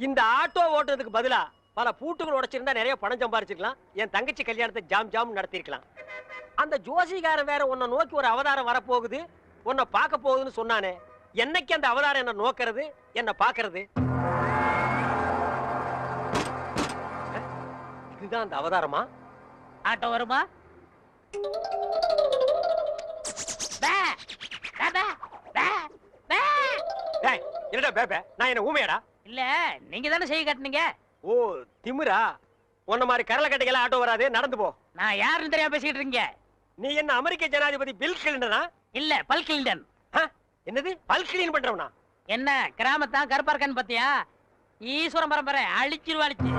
இந்த ஆட்டோ ஓட்டுறதுக்கு பதிலா பல பூட்டுகள் உடைச்சிருந்தா நிறைய பணம் சம்பாரிச்சிருக்கலாம். என் தங்கச்சி கல்யாணத்தை ஜாம் ஜாம் நடத்திருக்கலாம். அந்த ஜோசிகாரன் வேற உன்னை நோக்கி ஒரு அவதாரம் வரப்போகுது, உன்னை பார்க்க போகுதுன்னு சொன்னானே. என்னைக்கு அந்த அவதாரம் என்ன நோக்கிறது, என்ன பாக்குறது? இதுதான் அந்த அவதாரமா? ஆட்டோ வருமா? என்னடா பேபே, நான் என்ன ஊமையாடா? இல்ல, நீங்க தானே செய்ய காட்டுனீங்க. ஓ திமிரா? உன்ன மாதிரி கரல கட்டைகள ஆட்டோ வராது, நடந்து போ. நான் யாருன்னு தெரியாம பேசிட்டு இருக்கீங்க. நீ என்ன அமெரிக்க ஜனாதிபதி பில் கிளின்டனா? இல்ல, பல் கிளின்டன். என்னது பல் கிளீன் பண்றவனா? என்ன கிராமத்தான் கருப்பா இருக்கான்னு பாத்தியா? ஈஸ்வரன் பரம்பரை அழிச்சிருவாளிச்சு.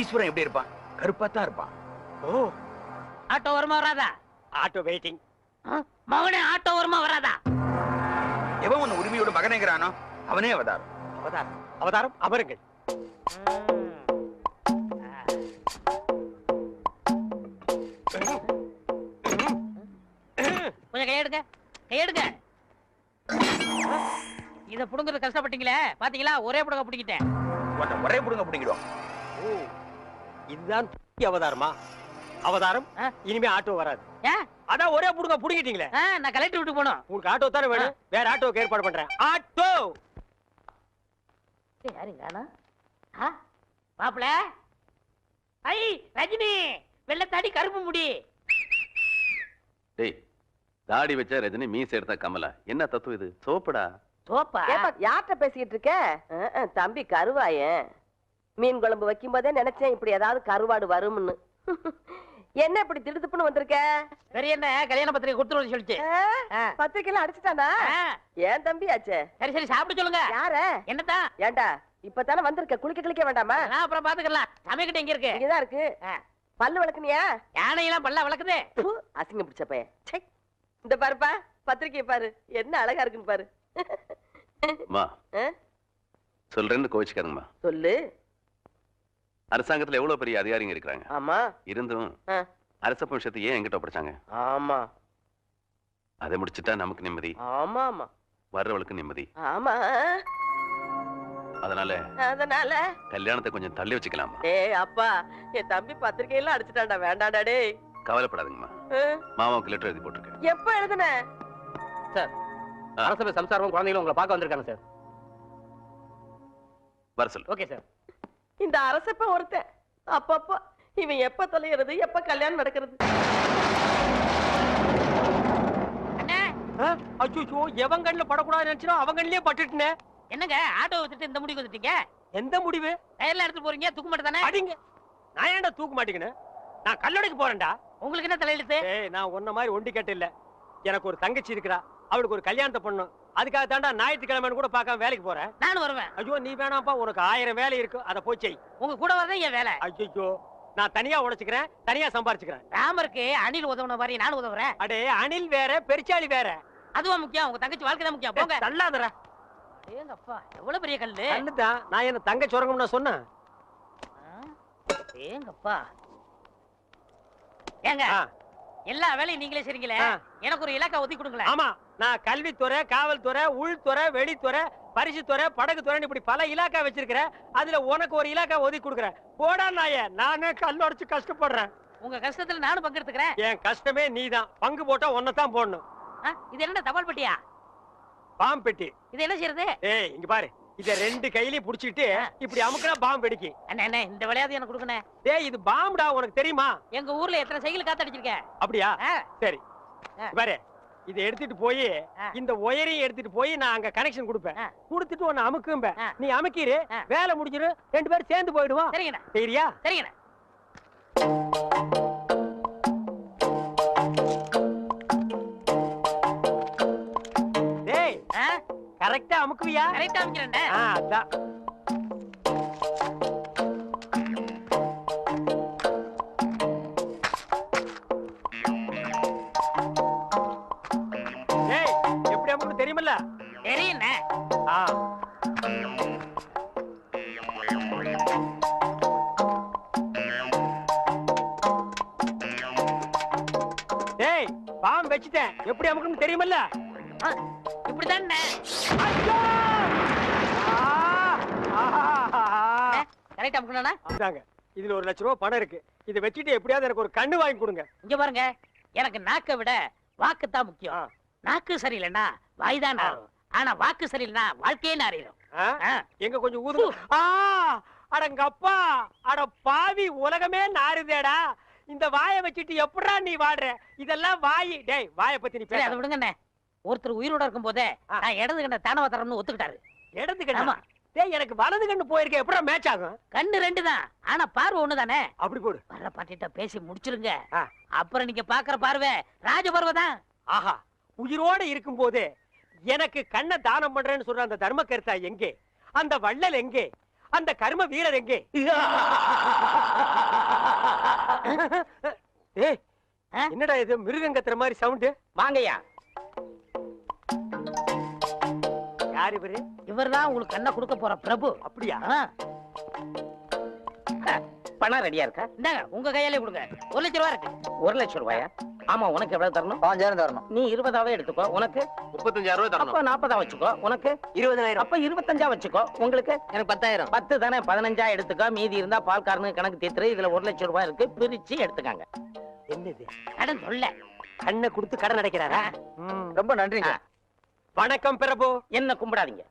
ஈஸ்வரன் எப்படி இருப்பான்? கருப்பா தான் இருப்பான். ஓ, ஆட்டோ வருமா வராதா? Auto waiting. மகனே, ஆட்டோ வருமா வராதா? எவன் உன் உரிமையோட மகனேங்கிறானோ அவனே அவதாரம். அவதாரம் அவதாரம் அமருங்கள். கொஞ்சம் கையெடுங்க, கையெடுங்க. இத புடுங்குறது கஷ்டப்பட்டீங்களே, பாத்தீங்களா? ஒரே புடுங்க புடிங்கிட்டேன். ஒரே புடுங்க புடிங்கிடும். ஓ, இதுதான் அவதாரமா? அவதாரம் இனிமே ஆட்டோ வராது. அதான் ஒரே புடுங்க புடிங்கிட்டீங்களே. நான் கலெக்டர் விட்டு போனோம். உங்களுக்கு ஆட்டோ தானே வேணும், வேற ஆட்டோக்கு ஏற்பாடு பண்றேன். ஆட்டோ யாருங்க? மாப்பிள, ஐ ரஜினி, வெள்ளத்தாடி கருப்பு முடி. டேய், தாடி வச்சா ரஜினி, மீசை எடுத்தா கமலா. என்ன தத்துவம் இது? சோப்படா. சோப்பா? யார்கிட்ட பேசிட்டு இருக்க? தம்பி கருவாயன். மீன் குழம்பு வைக்கும் போதே நினைச்சேன் இப்படி ஏதாவது கருவாடு வரும்னு. என்ன இப்படி திடுத்துப்புன்னு வந்திருக்க? சரி, என்ன கல்யாண பத்திரிகை கொடுத்துருவோம் சொல்லிச்சு. பத்திரிக்கையில அடிச்சுட்டானா? ஏன் தம்பி ஆச்சே? சரி சரி, சாப்பிட சொல்லுங்க. யார? என்னதான்? ஏண்டா இப்பதானே வந்திருக்க, குளிக்க கிளிக்க வேண்டாமா? அப்புறம் பாத்துக்கலாம். சமைக்கிட்ட எங்க இருக்கு? இங்கதான் இருக்கு. பல்லு விளக்குனியா? யானையெல்லாம் பல்ல விளக்குது. அசிங்க பிடிச்ச பையன். இந்த பாருப்பா, பத்திரிக்கை பாரு, என்ன அழகா இருக்குன்னு பாரு. சொல்றேன்னு கோவிச்சுக்காருங்கம்மா. சொல்லு. அரசாங்கத்துல எவ்வளவு பெரிய அதிகாரிங்க இருக்கிறாங்க. ஆமா. இருந்தும் அரச விஷயத்தை ஏன் எங்கிட்ட ஒப்படைச்சாங்க? ஆமா. அதை முடிச்சுட்டா நமக்கு நிம்மதி. ஆமா ஆமா. வர்றவளுக்கு நிம்மதி. ஆமா. அதனால கல்யாணத்தை கொஞ்சம் தள்ளி வச்சுக்கலாமா? ஏய் அப்பா, என் தம்பி பத்திரிக்கையெல்லாம் அடிச்சுட்டான்டா, வேண்டாண்டா. டேய் கவலைப்படாதீங்கம்மா, மாமாவுக்கு லெட்டர் எழுதி போட்டிருக்கேன். எப்ப எழுதுன? சார், அரசபை சம்சாரம் குழந்தைகளும் உங்களை பார்க்க வந்திருக்காங்க சார். வர சொல்லு. Okay sir. இந்த அரசப்ப ஒருத்தன் அப்பப்போ இவன் எப்ப தொலைகிறது, எப்ப கல்யாணம் நடக்கிறது? அச்சோ, எவன் கண்ணுல படக்கூடாது நினைச்சா அவன் கண்ணிலே பட்டுட்டேன். என்னங்க ஆட்டோ வச்சுட்டு இந்த முடிவு வந்துட்டீங்க? எந்த முடிவு? டயர்ல எடுத்து போறீங்க, தூக்க மாட்டே தானே? அடிங்க. நான் ஏன்டா தூக்க மாட்டேங்கன்னு? நான் கல்லடைக்கு போறேன்டா. உங்களுக்கு என்ன தலையெழுத்து? ஏய், நான் உன்ன மாதிரி ஒண்டி கட்ட இல்ல. எனக்கு ஒரு தங்கச்சி இருக்கா, அவளுக்கு ஒரு கல்யாணத்தை பண்ணணும். அதுக்காக தாண்டா ஞாயிற்றுக்கிழமைன்னு கூட பார்க்காம வேலைக்கு போறேன். நானும் வருவேன். ஐயோ நீ வேணாம்ப்பா, உனக்கு 1000 வேலை இருக்கு, அதை போய் செய். உங்க கூட வரதான் என் வேலை. ஐயோ, நான் தனியா உழைச்சுக்கிறேன், தனியா சம்பாரிச்சுக்கிறேன். ராமருக்கு அணில் உதவுன மாதிரி நானும் உதவுறேன். அடே, அணில் வேற பெருச்சாளி வேற. அதுவா முக்கியம்? உங்க தங்கச்சி வாழ்க்கை தான் முக்கியம். போங்க. தள்ளாதடா. ஏங்க அப்பா, எவ்வளவு பெரிய கல்லு. கல்லுதான். நான் என்ன தங்க சுரங்கம் நான் சொன்னேன்? ஏங்கப்பா. ஏங்க, எல்லா வேலையும் நீங்களே செய்றீங்களே, எனக்கு ஒரு இலாக்கா ஒதுக்கி கொடுங்களேன். ஆமா, நான் கல்வித்துறை, காவல்துறை, உள்துறை, வெளித்துறை, பரிசுத்துறை, படகுத்துறை, இப்படி பல இலாக்கா வச்சிருக்கிறேன். அதுல உனக்கு ஒரு இலாக்கா ஒதுக்கி கொடுக்குறேன். போடா நாயே, நானே கல்லொடைச்சு கஷ்டப்படுறேன். உங்க கஷ்டத்துல நானும் பங்கெடுத்துக்கிறேன். என் கஷ்டமே நீதான். பங்கு போட்டா ஒன்னதான் போடணும். இது என்ன தபால் பெட்டியா? பாம்பு பெட்டி. இது என்ன செய்யறது? ஏய், இங்க பாரு, இத 2 கையிலயும் புடிச்சிட்டு இப்படி அமுக்குனா பாம்பு வெடிக்கும். அண்ணே, இந்த விளையாட்டு எனக்கு கொடுக்கணும். டேய், இது பாம்புடா, உனக்கு தெரியுமா? எங்க ஊர்ல எத்தனை சைக்கிள் காத்தடிச்சிருக்கேன். அப்படியா? சரி, பாரு, இதை எடுத்துட்டு போய் இந்த ஒயரையும் எடுத்துட்டு போய் நான் அங்க கனெக்ஷன் கொடுப்பேன். கொடுத்துட்டு உன்னை அமுக்கும்ப. நீ அமுக்கிரு, வேலை முடிஞ்சிரு, 2 பேரும் சேர்ந்து போயிடுவோம். சரிங்கண்ணா. சரியா? சரிங்கண்ணா. டேய், கரெக்டா அமுக்குவியா? கரெக்டா அமுக்கிறேன்டா. அதான். டேய், எப்படி அமுக்கு தெரியுமில்ல? தெரியுண்ணே. டேய், பாம்பு வச்சிட்டேன், எப்படி அமுக்குன்னு தெரியுமில்ல? இப்படிதான். ஐயோ! ரைட் அமுக்கணும்னா அதாங்க இதுல 1 லட்சம் ரூபாய் பணம் இருக்கு. இதை வச்சுட்டு எப்படியாவது எனக்கு ஒரு கண்ணு வாங்கி கொடுங்க. இங்க பாருங்க, எனக்கு நாக்கை விட வாக்கு தான் முக்கியம். நாக்கு சரியில்லைன்னா வாய்தான் நாரும். ஆனா வாக்கு சரியில்லைன்னா வாழ்க்கையே நாரிடும். எங்க கொஞ்சம் ஊது. அடங்கப்பா, அட பாவி, உலகமே நாறுதேடா. இந்த வாயை வச்சுட்டு எப்படா நீ வாடுற? இதெல்லாம் வாயி. டேய், வாயை பத்தி நீ சரி, பேச. அதை விடுங்கண்ணே. ஒருத்தர் உயிரோட இருக்கும் போதே நான் இடது கண்ண தானவ தரணும்னு ஒத்துக்கிட்டாரு. இடது கண்ணா? டேய், எனக்கு வலது கண்ணு போயிருக்க, எப்படா மேட்ச் ஆகும்? கண்ணு 2 தான், ஆனா பார்வை 1 தானே. அப்படி போடு. வர்ற பாட்டிட்ட பேசி முடிச்சிருங்க. அப்புறம் நீங்க பாக்குற பார்வை ராஜ பார்வை தான். ஆஹா, உயிரோட இருக்கும் போது எனக்கு கண்ணை தானம் பண்றேன்னு சொல்ற அந்த தர்ம கர்த்தா எங்கே? அந்த வள்ளல் எங்கே? அந்த கர்ம வீரர் எங்கே? ஏய், என்னடா இது மிருகம் கத்துற மாதிரி சவுண்ட்? வாங்கய்யா. யார் இவரு? இவர்தான் உங்களுக்கு கண்ணை கொடுக்க போற பிரபு. அப்படியா? பணம் ரெடியா இருக்கா? இந்தாங்க, உங்க கையாலே கொடுங்க. 1 லட்சம் ரூபாய் இருக்கு. 1 லட்சம் ரூபாயா? ஆமா, உனக்கு எவ்வளவு தரணும்? 5000 தரணும். நீ 20ஆவே எடுத்துக்கோ. உனக்கு 35,000 ரூபாய் அப்ப 40 வச்சுக்கோ. உனக்கு 20,000. அப்ப 25 வச்சுக்கோ. உங்களுக்கு எனக்கு 10,000. 10 தானே, 15 எடுத்துக்கோ. மீதி இருந்தா பால்காரனுக்கு கணக்கு தீர்த்துரு. இதுல 1 லட்சம் ரூபாய் இருக்கு, பிரிச்சு எடுத்துக்காங்க. என்னது? கடன் சொல்ல கண்ணை கொடுத்து கடன் அடைக்கிறாரா? ரொம்ப நன்றிங்க. வணக்கம் பிரபு. என்ன கும்பிடாதீங்க.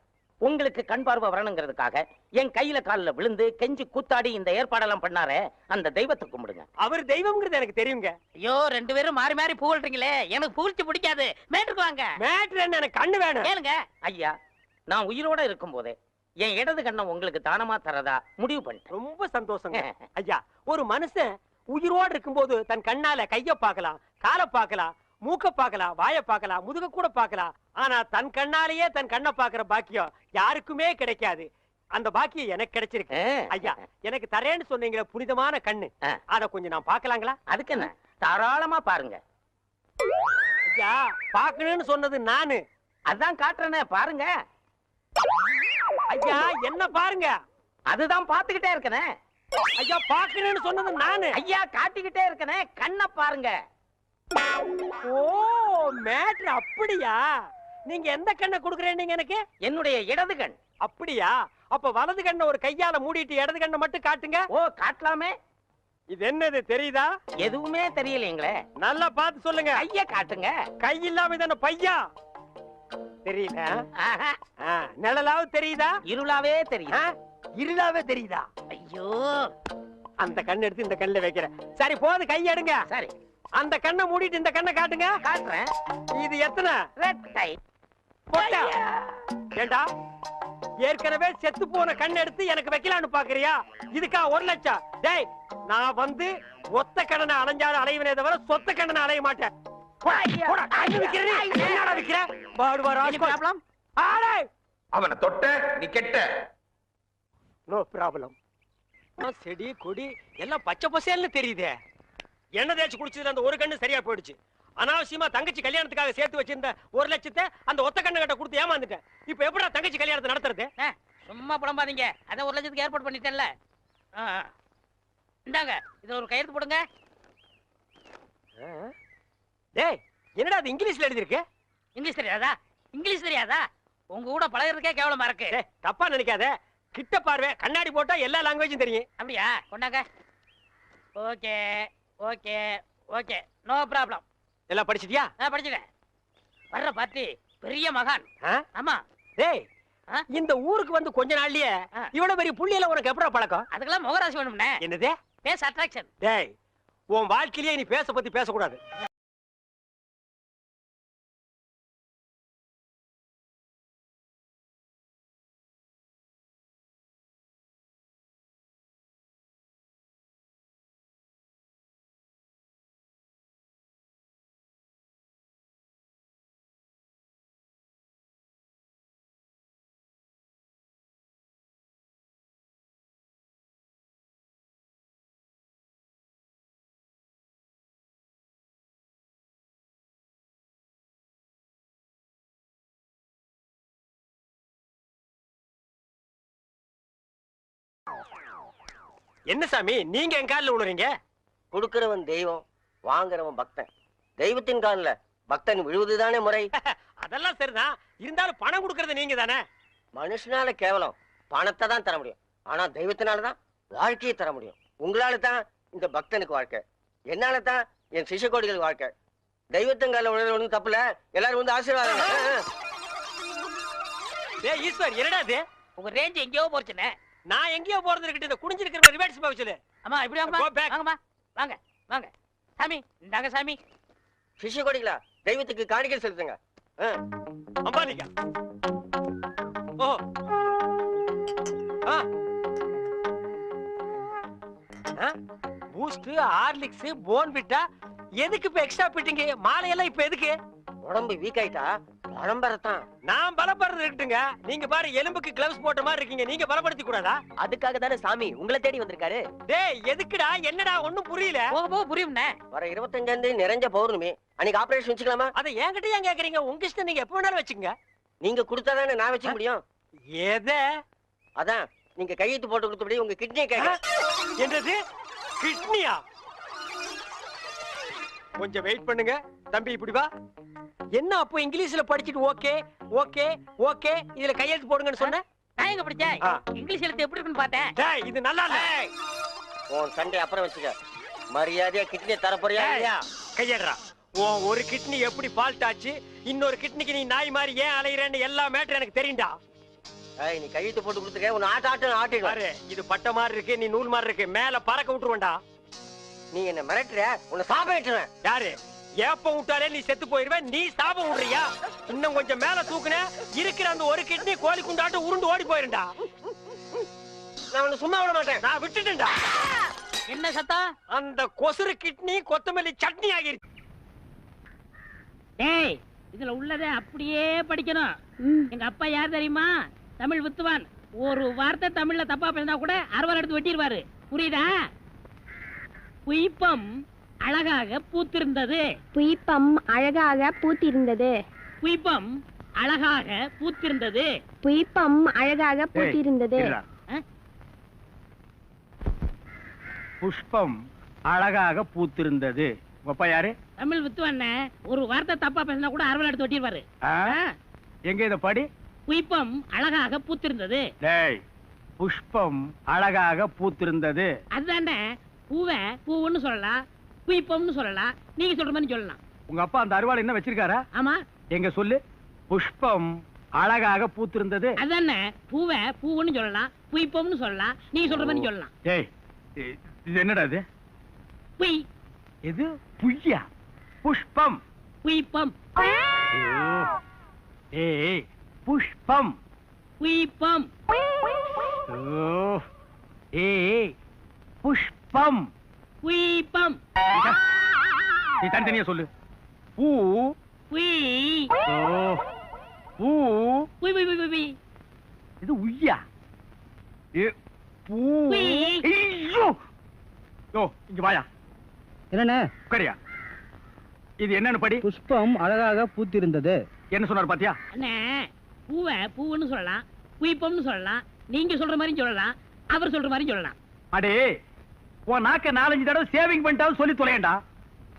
உங்களுக்கு கண் பார்வை வரணுங்கிறதுக்காக என் கையில காலில் விழுந்து கெஞ்சி கூத்தாடி இந்த ஏற்பாடெல்லாம் பண்ணாரே, அந்த தெய்வத்தை கும்பிடுங்க. அவர் தெய்வம்ங்கிறது எனக்கு தெரியுங்க. ஐயோ, 2 பேரும் மாறி மாறி புகழ்றீங்களே, எனக்கு புகழ்ச்சி பிடிக்காது. மேட்டுக்கு வாங்க. மேட்ரு என்ன? எனக்கு கண்ணு வேணும். கேளுங்க. ஐயா, நான் உயிரோட இருக்கும் போதே என் இடது கண்ணை உங்களுக்கு தானமா தரதா முடிவு பண்ணிட்டேன். ரொம்ப சந்தோஷங்க. ஐயா, ஒரு மனுஷன் உயிரோடு இருக்கும்போது தன் கண்ணால கைய பார்க்கலாம், காலை பார்க்கலாம், மூக்க பார்க்கலாம், வாயை பார்க்கலாம், முதுக கூட பார்க்கலாம். ஆனா தன் கண்ணாலேயே தன் கண்ணை பார்க்கிற பாக்கியம் யாருக்குமே கிடைக்காது. அந்த பாக்கியம் எனக்கு கிடைச்சிருக்கு. ஐயா, எனக்கு தரேன்னு சொன்னீங்களே புனிதமான கண்ணு, அத கொஞ்சம் நான் பார்க்கலாங்களா? அதுக்கு என்ன, தாராளமா பாருங்க. ஐயா, பார்க்கணும்னு சொன்னது நானு. அதான் காட்டுறேனே, பாருங்க. ஐயா, என்ன பாருங்க? அதுதான் பாத்துக்கிட்டே இருக்கனே. ஐயா, பார்க்கணும்னு சொன்னது நானு. ஐயா, காட்டிக்கிட்டே இருக்கனே, கண்ணை பாருங்க. ஓ, மேட்ரு அப்படியா? நீங்க எந்த கண்ணை கொடுக்குறேன்னு எனக்கு? என்னுடைய இடது கண். அப்படியா? அப்ப வலது கண்ணை ஒரு கையால மூடிட்டு இடது கண்ணை மட்டும் காட்டுங்க. ஓ, காட்டலாமே. இது என்னது தெரியுதா? எதுவுமே தெரியலீங்களே. நல்லா பார்த்து சொல்லுங்க. கைய காட்டுங்க. கை இல்லாம இதான பையா? தெரியல. நிழலாவது தெரியுதா? இருளாவே தெரியுது. இருளாவே தெரியுதா? ஐயோ, அந்த கண்ணை எடுத்து இந்த கண்ணுல வைக்கிறேன். சரி, போது, கை எடுங்க. சரி, அந்த கண்ணை மூடிட்டு இந்த கண்ணை காட்டுங்க. காட்டுறேன். இது எத்தனை? ரெட் கை. போட்டா? ஏண்டா, ஏற்கனவே செத்து போன கண்ணை எடுத்து எனக்கு வைக்கலான்னு பாக்குறியா? இதுக்கா 1 லட்சம்? டேய், நான் வந்து ஒத்த கண்ணனை அலைஞ்சாலும் அலைவனே தவிர சொத்த கண்ணனை அலைய மாட்டேன். அவனை தொட்ட நீ கெட்ட. No problem. செடி கொடி எல்லாம் பச்சை பசேல்னு தெரியுதே. எண்ணெய் தேய்ச்சி குடிச்சதுல அந்த ஒரு கண்ணு சரியா போயிடுச்சு. அனாவசியமா தங்கச்சி கல்யாணத்துக்காக சேர்த்து வச்சிருந்த 1 லட்சத்தை அந்த ஒத்த கண்ணு கிட்ட கொடுத்து ஏமாந்துட்டேன். இப்ப எப்படா தங்கச்சி கல்யாணத்தை நடத்துறது? சும்மா புலம்பாதீங்க. அதான் 1 லட்சத்துக்கு ஏற்பாடு பண்ணிட்டேன்ல. இந்தாங்க, இதுல ஒரு கையெழுத்து போடுங்க. டேய், என்னடா அது இங்கிலீஷ்ல எழுதி இருக்கு? இங்கிலீஷ் தெரியாதா? இங்கிலீஷ் தெரியாதா? உங்க கூட பழகிறதுக்கே கேவலமா இருக்கு. டேய், தப்பா நினைக்காத. கிட்ட பார்வை, கண்ணாடி போட்டா எல்லா லாங்குவேஜும் தெரியும். அப்படியா? கொண்டாங்க. Okay okay okay, no problem. எல்லாம் படிச்சிட்டியா? படிச்சுட்டேன். வர்ற பார்ட்டி பெரிய மகான். ஆமா. டேய், இந்த ஊருக்கு வந்து கொஞ்ச நாள்லயே இவ்வளவு பெரிய புள்ளியில உனக்கு எப்படா பழக்கம்? அதுக்கெல்லாம் முகராசி வேணும்னே. என்னது? பேச அட்ராக்ஷன். டேய், உன் வாழ்க்கையிலேயே நீ பேச பத்தி பேசக்கூடாது. என்ன சாமி, நீங்க என் காலில் விழுறீங்க? கொடுக்கிறவன் தெய்வம், வாங்குறவன் பக்தன். தெய்வத்தின் காலில் பக்தன் விழுவதுதானே முறை. அதெல்லாம் சரிதான், இருந்தாலும் பணம் கொடுக்கறது நீங்க தானே. மனுஷனால கேவலம் பணத்தை தான் தர முடியும், ஆனா தெய்வத்தினாலதான் வாழ்க்கையை தர முடியும். உங்களால தான் இந்த பக்தனுக்கு வாழ்க்கை, என்னால தான் என் சிஷ்ய கோடிகளுக்கு வாழ்க்கை. தெய்வத்தங்கால உணர்வு ஒன்றும் தப்புல, எல்லாரும் வந்து ஆசீர்வாதம். டேய் ஈஸ்வர், என்னடா இது? உங்க ரேஞ்ச் எங்கேயோ போச்சுனே. நான் எங்கேயோ போறது இருக்கட்டும், இந்த குனிஞ்சிருக்கிற ரிவர்ஸ் போக சொல்லு. அம்மா இப்படி வாங்கம்மா. Go back. வாங்கம்மா வாங்க வாங்க. சாமி இந்தாங்க சாமி. சிஷ்ய கோடிகளா, தெய்வத்துக்கு காணிக்கை செலுத்துங்க. அம்பாலிகா. ஓ பூஸ்ட், ஹார்லிக்ஸ், போன்விட்டா எதுக்கு இப்ப எக்ஸ்ட்ரா பிட்டிங்க? மாலையெல்லாம் இப்ப எதுக்கு? உடம்பு வீக் ஆயிட்டா பரம்பரத்தான். நான் பலப்படுறது இருக்கட்டுங்க. நீங்க பாரு, எலும்புக்கு கிளவுஸ் போட்ட மாதிரி இருக்கீங்க. நீங்க பலப்படுத்தி கூடாதா? அதுக்காக தானே சாமி உங்களை தேடி வந்திருக்காரு. டேய் எதுக்குடா? என்னடா ஒண்ணும் புரியல. போக போக புரியும்ண்ணே. வர 25 நிறைஞ்ச பௌர்ணமி அன்னைக்கு ஆபரேஷன் வச்சுக்கலாமா? அதை என்கிட்ட ஏன் கேக்குறீங்க? உங்க இஷ்டம், நீங்க எப்ப வேணாலும் வச்சுக்கங்க. நீங்க கொடுத்தாதானே நான் வச்சுக்க முடியும். எதை? அதான் நீங்க கையெழுத்து போட்டு கொடுத்தபடி உங்க கிட்னியை கேட்க. என்னது? கிட்னியா? கொஞ்சம் வெயிட் பண்ணுங்க தம்பி, இப்படி வா. என்ன அப்போ இங்கிலீஷ்ல படிச்சிட்டு ஓகே ஓகே ஓகே இதுல கையெழுத்து போடுங்கன்னு சொன்ன? நான் எங்க படிச்சேன்? ஆ. இங்கிலீஷ் எழுத்து எப்படி இருக்குன்னு பார்த்தேன். டேய் இது நல்லா இல்ல. உன் சண்டை அப்புறம் வச்சுக்க. மரியாதையா கிட்னியை தர போறியா இல்லையா? கையேடுறா. உன் ஒரு கிட்னி எப்படி ஃபால்ட் ஆச்சு, இன்னொரு கிட்னிக்கு நீ நாய் மாதிரி ஏன் அலையறேன்னு எல்லா மேட்டர் எனக்கு தெரியும்டா. ஏய், நீ கையெழுத்து போட்டு கொடுத்துக்க, உன்னை ஆட்டிடுவேன். பாரு, இது பட்ட மாதிரி இருக்கு, நீ நூல் மாதிரி இருக்கு, மேல பறக்க விட்டுருவேன்டா. நீ என்ன மிரட்டுற, உன்னை சாப்பிட்டுருவேன். யாரு? ஏப்ப விட்டாலே நீ செத்து போயிருவே, நீ சாபம் விடுறியா? இன்னும் கொஞ்சம் மேல தூக்குன, இருக்கிற அந்த ஒரு கிட்னி கோழி குண்டாட்டு உருண்டு ஓடி போயிருண்டா. நான் உன்னை சும்மா விட மாட்டேன். நான் விட்டுட்டேன்டா. என்ன சத்தம்? அந்த கொசுறு கிட்னி கொத்தமல்லி சட்னி ஆகிருச்சு. டேய் இதுல உள்ளதை அப்படியே படிக்கணும். எங்க அப்பா யார் தெரியுமா? தமிழ் வித்துவான். ஒரு வார்த்தை தமிழ்ல தப்பா பேசினா கூட அறுவாள் எடுத்து வெட்டிடுவாரு. புரியுதா? புய்பம் அழகாக பூத்திருந்தது. புய்பம் அழகாக பூத்திருந்தது. புய்பம் அழகாக பூத்திருந்தது. புய்பம் அழகாக பூத்திருந்தது. புஷ்பம் அழகாக பூத்திருந்தது. அப்பா யாரு? தமிழ் வித்துவான். ஒரு வார்த்தை தப்பா பேசினா கூட அறுவாள் எடுத்து வெட்டிடுவாரு. எங்க இத படி? புய்பம் அழகாக பூத்திருந்தது. டேய், புஷ்பம் அழகாக பூத்திருந்தது. அதுதானே. பூவை பூவுன்னு சொல்லலாம், புய்பம்னு சொல்லலாம், நீங்க சொல்ற மாதிரி சொல்லலாம். உங்க அப்பா அந்த அருவாள் என்ன வச்சிருக்காரா? ஆமா. எங்க சொல்லு. புஷ்பம் அழகாக பூத்திருந்தது. அதானே. பூவை பூவுன்னு சொல்லலாம், புய்பம்னு சொல்லலாம், நீங்க சொல்ற மாதிரி சொல்லலாம். டேய், இது என்னடா இது? புய். இது புய்யா? புஷ்பம். புய்பம். ஏய், புஷ்பம். புய்பம். ஏய், புஷ்பம். புய்பம். நீ தனித்தனியா சொல்லு. பூ. புய். பூ. புய் புய் புய் புய். இது உய்யா? பூ. புய். ஐயோ! யோ, இங்க வாயா. என்னண்ணே? உட்காரியா. இது என்னன்னு படி. புஷ்பம் அழகாக பூத்திருந்தது. என்ன சொன்னார் பாத்தியா? அண்ணே, பூவை பூவுன்னு சொல்லலாம், புய்பம்னு சொல்லலாம், நீங்க சொல்ற மாதிரி சொல்லலாம், அவர் சொல்ற மாதிரி சொல்லலாம். அடே, உன் நாக்க 4-5 தடவை சேவிங் பண்ணிட்டாலும் சொல்லி தொலையண்டா.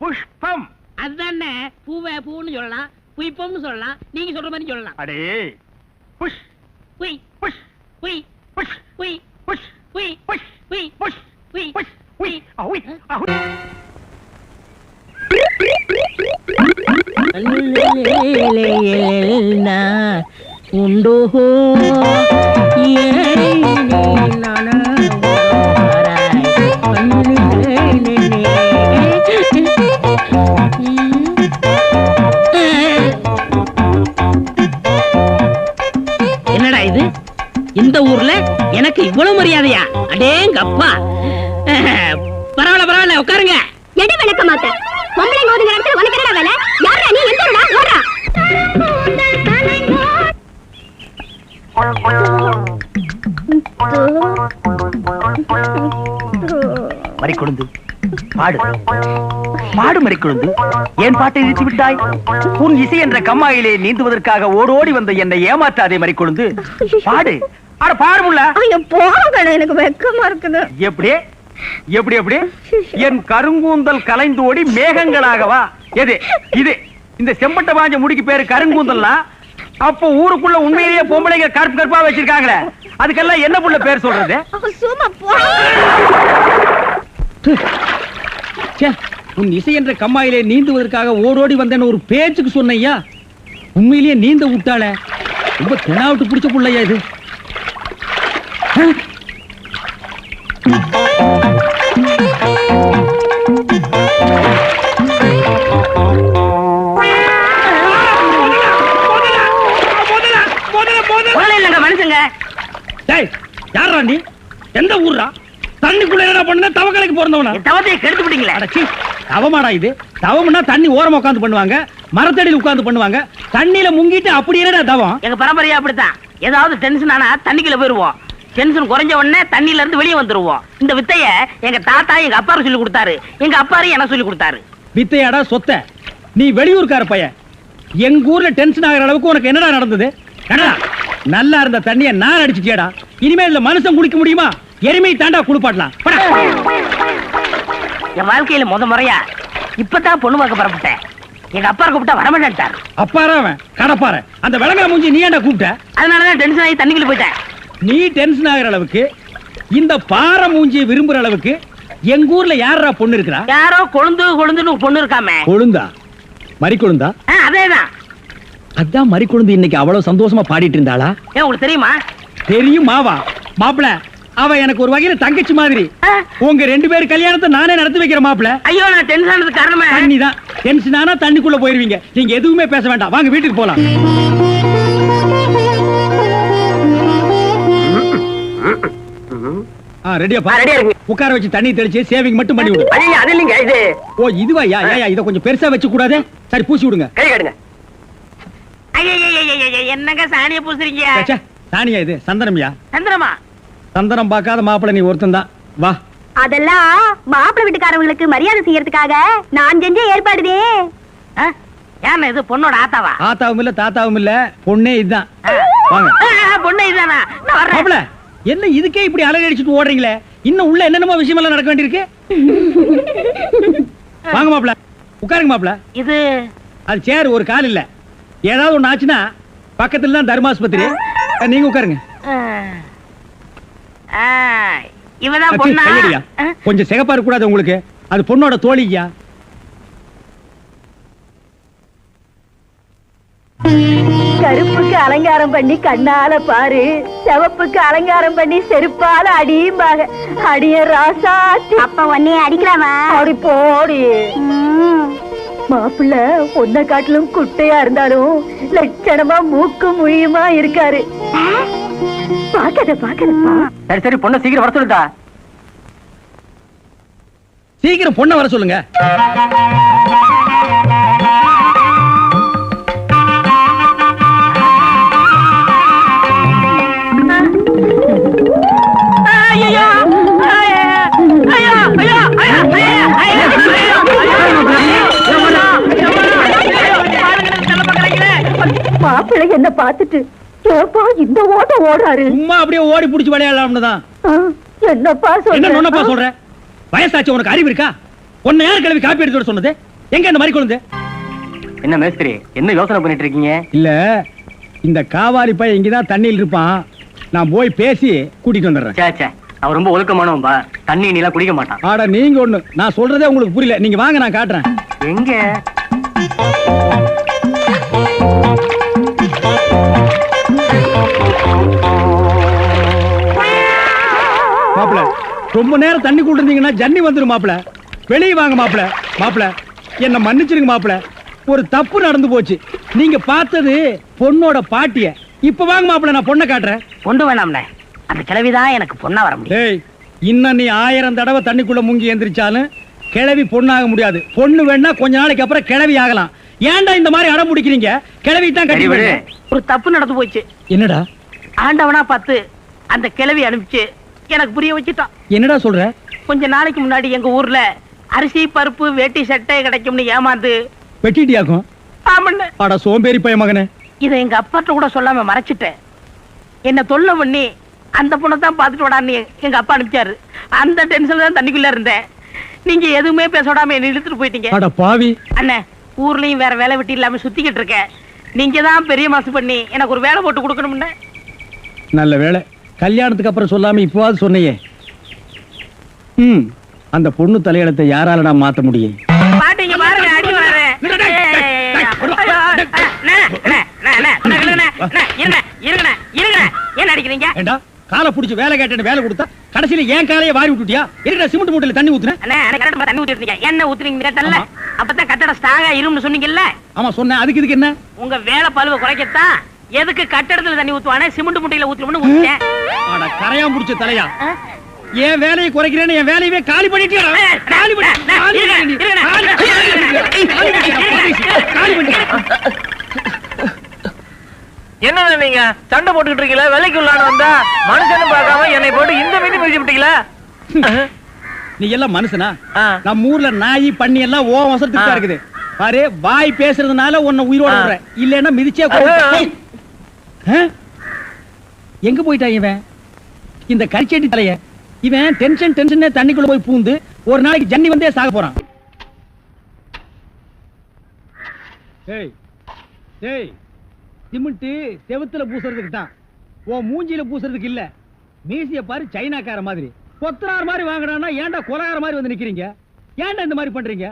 புஷ்பம். அதுதானே. பூவை பூன்னு சொல்லலாம், புய்பம்னு சொல்லலாம், நீங்க சொல்ற மாதிரி சொல்லலாம். அடே, புஷ் புய் புஷ் புய் புஷ் புய் புஷ் புய் புஷ் புய் புஷ் புய் புஷ் புய் அஹுய் அஹுய். உண்டோ என்னடா இது? இந்த ஊர்ல எனக்கு இவ்வளவு மரியாதையா? அடேங்கப்பா. பரவாயில்ல பரவாயில்ல, உட்காருங்க. எடு விளக்க மாட்டேன். பொம்பளைங்க ஒதுங்குற இடத்துல உனக்கு என்னடா வேலை? யாரா நீ? எந்த ஊரா? ஓடுறா. மறிக்கொழுந்து பாடு பாடு. மறிக்கொழுந்து, ஏன் பாட்டை நிறுத்தி விட்டாய்? உன் இசை என்ற கம்மாயிலே நீந்துவதற்காக ஓடோடி வந்த என்னை ஏமாற்றாதே மறிக்கொழுந்து. பாடு. அட பாடு முள்ள. ஐயோ போங்க, எனக்கு வெக்கமா இருக்குது. எப்படி எப்படி எப்படி? என் கருங்கூந்தல் கலைந்து ஓடி மேகங்களாகவா? எது இது? இந்த செம்பட்ட பாஞ்ச முடிக்கு பேரு கருங்கூந்தல்னா, அப்போ ஊருக்குள்ள உண்மையிலேயே பொம்பளைங்க கருப்பு கருப்பா வச்சிருக்காங்களே, அதுக்கெல்லாம் என்ன புள்ள பேர் சொல்றது? சும்மா போ. ச்சே, உன் இசை என்ற கம்மாயிலே நீந்துவதற்காக ஓடோடி வந்தேன்னு ஒரு பேச்சுக்கு சொன்னையா, உண்மையிலேயே நீந்த விட்டாள. ரொம்ப தெனாவிட்டு பிடிச்ச புள்ளையா இது. மனுஷங்க யாரா நீ? எந்த ஊர்ரா? தண்ணிக்குள்ள என்ன பண்ண? தவக்கலைக்கு பிறந்தவனா? தவத்தையை கெடுத்து விட்டீங்களே. தவமாடா இது? தவம்னா தண்ணி ஓரமா உட்கார்ந்து பண்ணுவாங்க, மரத்தடியில் உட்கார்ந்து பண்ணுவாங்க. தண்ணியில முங்கிட்டு அப்படி என்னடா தவம்? எங்க பரம்பரையா அப்படித்தான். ஏதாவது டென்ஷன் ஆனா தண்ணிக்குள்ள போயிருவோம். டென்ஷன் குறைஞ்ச உடனே தண்ணியில இருந்து வெளியே வந்துருவோம். இந்த வித்தைய எங்க தாத்தா எங்க அப்பாரு சொல்லி கொடுத்தாரு. எங்க அப்பாரு எனக்கு சொல்லி கொடுத்தாரு. வித்தையாடா சொத்த? நீ வெளியூர்கார பையன். எங்க ஊர்ல டென்ஷன் ஆகிற அளவுக்கு உனக்கு என்னடா நடந்தது? நல்லா இருந்த தண்ணிய நான் அடிச்சுட்டியாடா. இனிமேல் மனுஷன் குடிக்க முடியுமா? எருமை தாண்டா குளிப்பாட்டலாம். என் வாழ்க்கையில முறையா இப்பதான் பொண்ணு பார்க்க புறப்பட்டேன். எங்க அப்பா கூப்பிட்டா வரமாட்டார். அப்பாரா அவன் கடப்பார. அந்த விளங்கா மூஞ்சி நீ ஏன்டா கூப்பிட்ட? அதனாலதான் டென்ஷன் ஆகி தண்ணிக்குள்ள போயிட்டேன். நீ டென்ஷன் ஆகிற அளவுக்கு, இந்த பாறை மூஞ்சியை விரும்புற அளவுக்கு எங்க ஊர்ல யாரா பொண்ணு இருக்கிறா? யாரோ கொழுந்துன்னு ஒரு பொண்ணு இருக்காமே. கொழுந்தா? மறி கொழுந்தா? அதேதான். அதான் மறி கொழுந்து இன்னைக்கு அவ்வளவு சந்தோஷமா பாடிட்டு இருந்தாளா? உங்களுக்கு தெரியுமா? தெரியும் மாவா. மாப்பிள, அவ எனக்கு ஒரு வகையில தங்கச்சி மாதிரி. உங்க 2 பேர் கல்யாணத்தை நானே நடத்தி வைக்கிற மாப்பிள. ஐயோ, நான் டென்ஷன் ஆனதுக்கு காரணமே தண்ணிதான். டென்ஷன் ஆனா தண்ணிக்குள்ள போயிருவீங்க. நீங்க எதுவுமே பேச வேண்டாம், வாங்க வீட்டுக்கு போலாம். ரெடியா உட்கார வச்சு தண்ணி தெளிச்சு சேவிங் மட்டும் பண்ணி விடு. அது இல்லைங்க இது. ஓ இதுவா? யா யா, இத கொஞ்சம் பெருசா வச்சு கூடாதே. சரி பூசி விடுங்க. கை காடுங்க. என்னங்க சாணியை பூசுறீங்க? சாணியா இது? சந்தனம்யா. சந்திரமா? சந்தனம் பார்க்காத மாப்பிள நீ ஒருத்தன் தான். வா. அதெல்லாம் மாப்பிள்ளை வீட்டுக்காரங்களுக்கு மரியாதை செய்யறதுக்காக நான் செஞ்ச ஏற்பாடுதே. ஏன் இது பொண்ணோட ஆத்தாவா? ஆத்தாவும் இல்ல தாத்தாவும் இல்ல, பொண்ணே இதுதான். வாங்க. பொண்ணே இதுதானா? நான் வர்றேன். மாப்பிள, என்ன இதுக்கே இப்படி அலறி அடிச்சுட்டு ஓடுறீங்களே? இன்னும் உள்ள என்னென்னமோ விஷயம் எல்லாம் நடக்க வேண்டியிருக்கு. வாங்க மாப்பிள, உட்காருங்க மாப்பிள. இது அது சேர், ஒரு கால் இல்ல. ஏதாவது ஒண்ணு ஆச்சுன்னா பக்கத்துல தான் தர்மாஸ்பத்திரி. நீங்க உட்காருங்க. இவதான் பொண்ணா? கொஞ்சம் சிகப்பா இருக்க கூடாது உங்களுக்கு? அது பொண்ணோட தோழியா? கருப்புக்கு அலங்காரம் பண்ணி கண்ணால பாரு, சிவப்புக்கு அலங்காரம் பண்ணி செருப்பால அடியும்பாக. அடிய ராசாத்தி. அப்ப உன்னைய அடிக்கலாமா? அப்படி போடி. மாப்பிள்ள ஒன்ன காட்டிலும் குட்டையா இருந்தாலும் லட்சணமா மூக்கு முழியுமா இருக்காரு. பாக்கதப்பா. சரி சரி, பொண்ணை சீக்கிரம் வர சொல்லுடா. சீக்கிரம் பொண்ணை வர சொல்லுங்க. மாப்பிள்ளை என்ன பார்த்துட்டு ஏப்பா இந்த ஓட்டம் ஓடுறாரு? சும்மா அப்படியே ஓடி புடிச்சு விளையாடலாம்னு தான். என்னப்பா என்னப்பா சொல்ற? வயசாச்சு, உனக்கு அறிவு இருக்கா? உன்னை யார் கிளவி காப்பி எடுத்து சொன்னது? எங்க இந்த மாதிரி கொழுந்து? என்ன மேஸ்திரி, என்ன யோசனை பண்ணிட்டு இருக்கீங்க? இல்ல, இந்த காவாலி பையன் இங்கதான் தண்ணியில் இருப்பான். நான் போய் பேசி கூட்டிட்டு வந்துடுறேன். சே, அவன் ரொம்ப ஒழுக்கமானவன்பா. தண்ணி நீலாம் குடிக்க மாட்டான். ஆடா நீங்க ஒண்ணு, நான் சொல்றதே உங்களுக்கு புரியல. நீங்க வாங்க, நான் காட்டுறேன். எங்க? மாப்பிள, ரொம்ப நேரம் தண்ணி கூட இருந்தீங்கன்னா ஜன்னி வந்துடும் மாப்பிள. வெளியே வாங்க மாப்பிள. மாப்பிள, என்ன மன்னிச்சிருங்க மாப்பிள. ஒரு தப்பு நடந்து போச்சு. நீங்க பார்த்தது பொண்ணோட பாட்டிய. இப்ப வாங்க மாப்பிள, நான் பொண்ணை காட்டுறேன். பொண்ணு வேணாம்ல, அந்த கிழவிதான் எனக்கு பொண்ணா வர முடியும். டேய், இன்னும் நீ 1000 தடவை தண்ணிக்குள்ள முங்கி எந்திரிச்சாலும் கிழவி பொண்ணாக முடியாது. பொண்ணு வேணா கொஞ்ச நாளைக்கு அப்புறம் கிழவி ஆகலாம். ஏன்டா இந்த மாதிரி அடம் பிடிக்கிறீங்க? கிழவி தான் கட்டி விடு. ஒரு தப்பு நடந்து போச்சு. என்னடா? ஆண்டவனா பார்த்து அந்த கிழவி அனுப்பிச்சு எனக்கு புரிய வச்சுட்டான். என்னடா சொல்ற? கொஞ்ச நாளைக்கு முன்னாடி எங்க ஊர்ல அரிசி பருப்பு வேட்டி சட்டை கிடைக்கும்னு ஏமாந்து வெட்டிட்டியாக்கும். ஆடா சோம்பேறி பைய மகனே. இதை எங்க அப்பாட்ட கூட சொல்லாம மறைச்சிட்டேன். என்ன தொல்லை பண்ணி அந்த பொண்ணை தான் பாத்துட்டு விடான்னு எங்க அப்பா அனுப்பிச்சாரு. அந்த டென்ஷன்ல தான் தண்ணிக்குள்ள இருந்தேன். நீங்க எதுவுமே பேச விடாம என்ன இழுத்துட்டு போயிட்டீங்க. அட பாவி. அண்ணே, ஊர்லயும் வேற வேலை வெட்டி இல்லாம சுத்திக்கிட்டு இருக்கேன். நீங்க தான் பெரிய மாசு பண்ணி எனக்கு ஒரு வேலை போட்டு கொடுக்கணும்னு. நல்ல வேலை, கல்யாணத்துக்கு அப்புறம் சொல்லாம இப்போவாது சொன்னையே. அந்த பொண்ணு தலையெழுத்தை யாரால நான் மாத்த முடியும்? பாட்டிங்க பாருங்க அடி வர என்ன அடிக்கிறீங்க? ஏண்டா காலை புடிச்சு வேலை கேட்டேன்னு வேலை கொடுத்தா கடைசியில ஏன் காலையை வாரி விட்டுட்டியா? இருக்கிற சிமெண்ட் மூட்டையில தண்ணி ஊத்துனேன். தண்ணி ஊத்திருந்தீங்க. என்ன ஊத்துறீங்க கேட்டல்ல? அப்பதான் கட்டட ஸ்ட்ராங்கா இரும்னு சொன்னீங்கல்ல? ஆமா சொன்னேன். அதுக்கு இதுக்கு என்ன? உங்க வேலை பழுவ குறைக்கத்தான் எதுக்கு கட்டடத்துல தண்ணி ஊத்துவானே சிமெண்ட் மூட்டையில ஊத்துறோம்னு ஊத்திட்டேன். அட கரையான் புடிச்ச தலையா, ஏன் வேலையை குறைக்கிறேன்னு என் வேலையவே காலி பண்ணிட்டியா? காலி என்ன நீங்க சண்டை போட்டுக்கிட்டு இருக்கீங்களா? வேலைக்கு உள்ளான வந்தா மனுஷன் பார்க்காம என்னை போட்டு இந்த மீது மிதிச்சு விட்டீங்களா? நீ எல்லாம் மனுஷனா? நம்ம ஊர்ல நாய் பண்ணி எல்லாம் ஓ வசத்துக்கு தான் இருக்குது பாரு. வாய் பேசுறதுனால உன்னை உயிரோட விடுறேன், இல்லன்னா மிதிச்சே எங்க போயிட்டா இவன் இந்த கரிச்சேட்டி தலைய? இவன் டென்ஷன் தண்ணிக்குள்ள போய் பூந்து ஒரு நாளைக்கு ஜன்னி வந்தே சாக போறான். சிமெண்ட் செவுத்துல பூசுறதுக்கு தான், ஓ மூஞ்சில பூசுறதுக்கு இல்ல. மீசிய பாரு சைனாக்கார மாதிரி, கொத்தனார் மாதிரி வாங்குறான்னா ஏன்டா கொலகார மாதிரி வந்து நிக்கிறீங்க? ஏன்டா இந்த மாதிரி பண்றீங்க?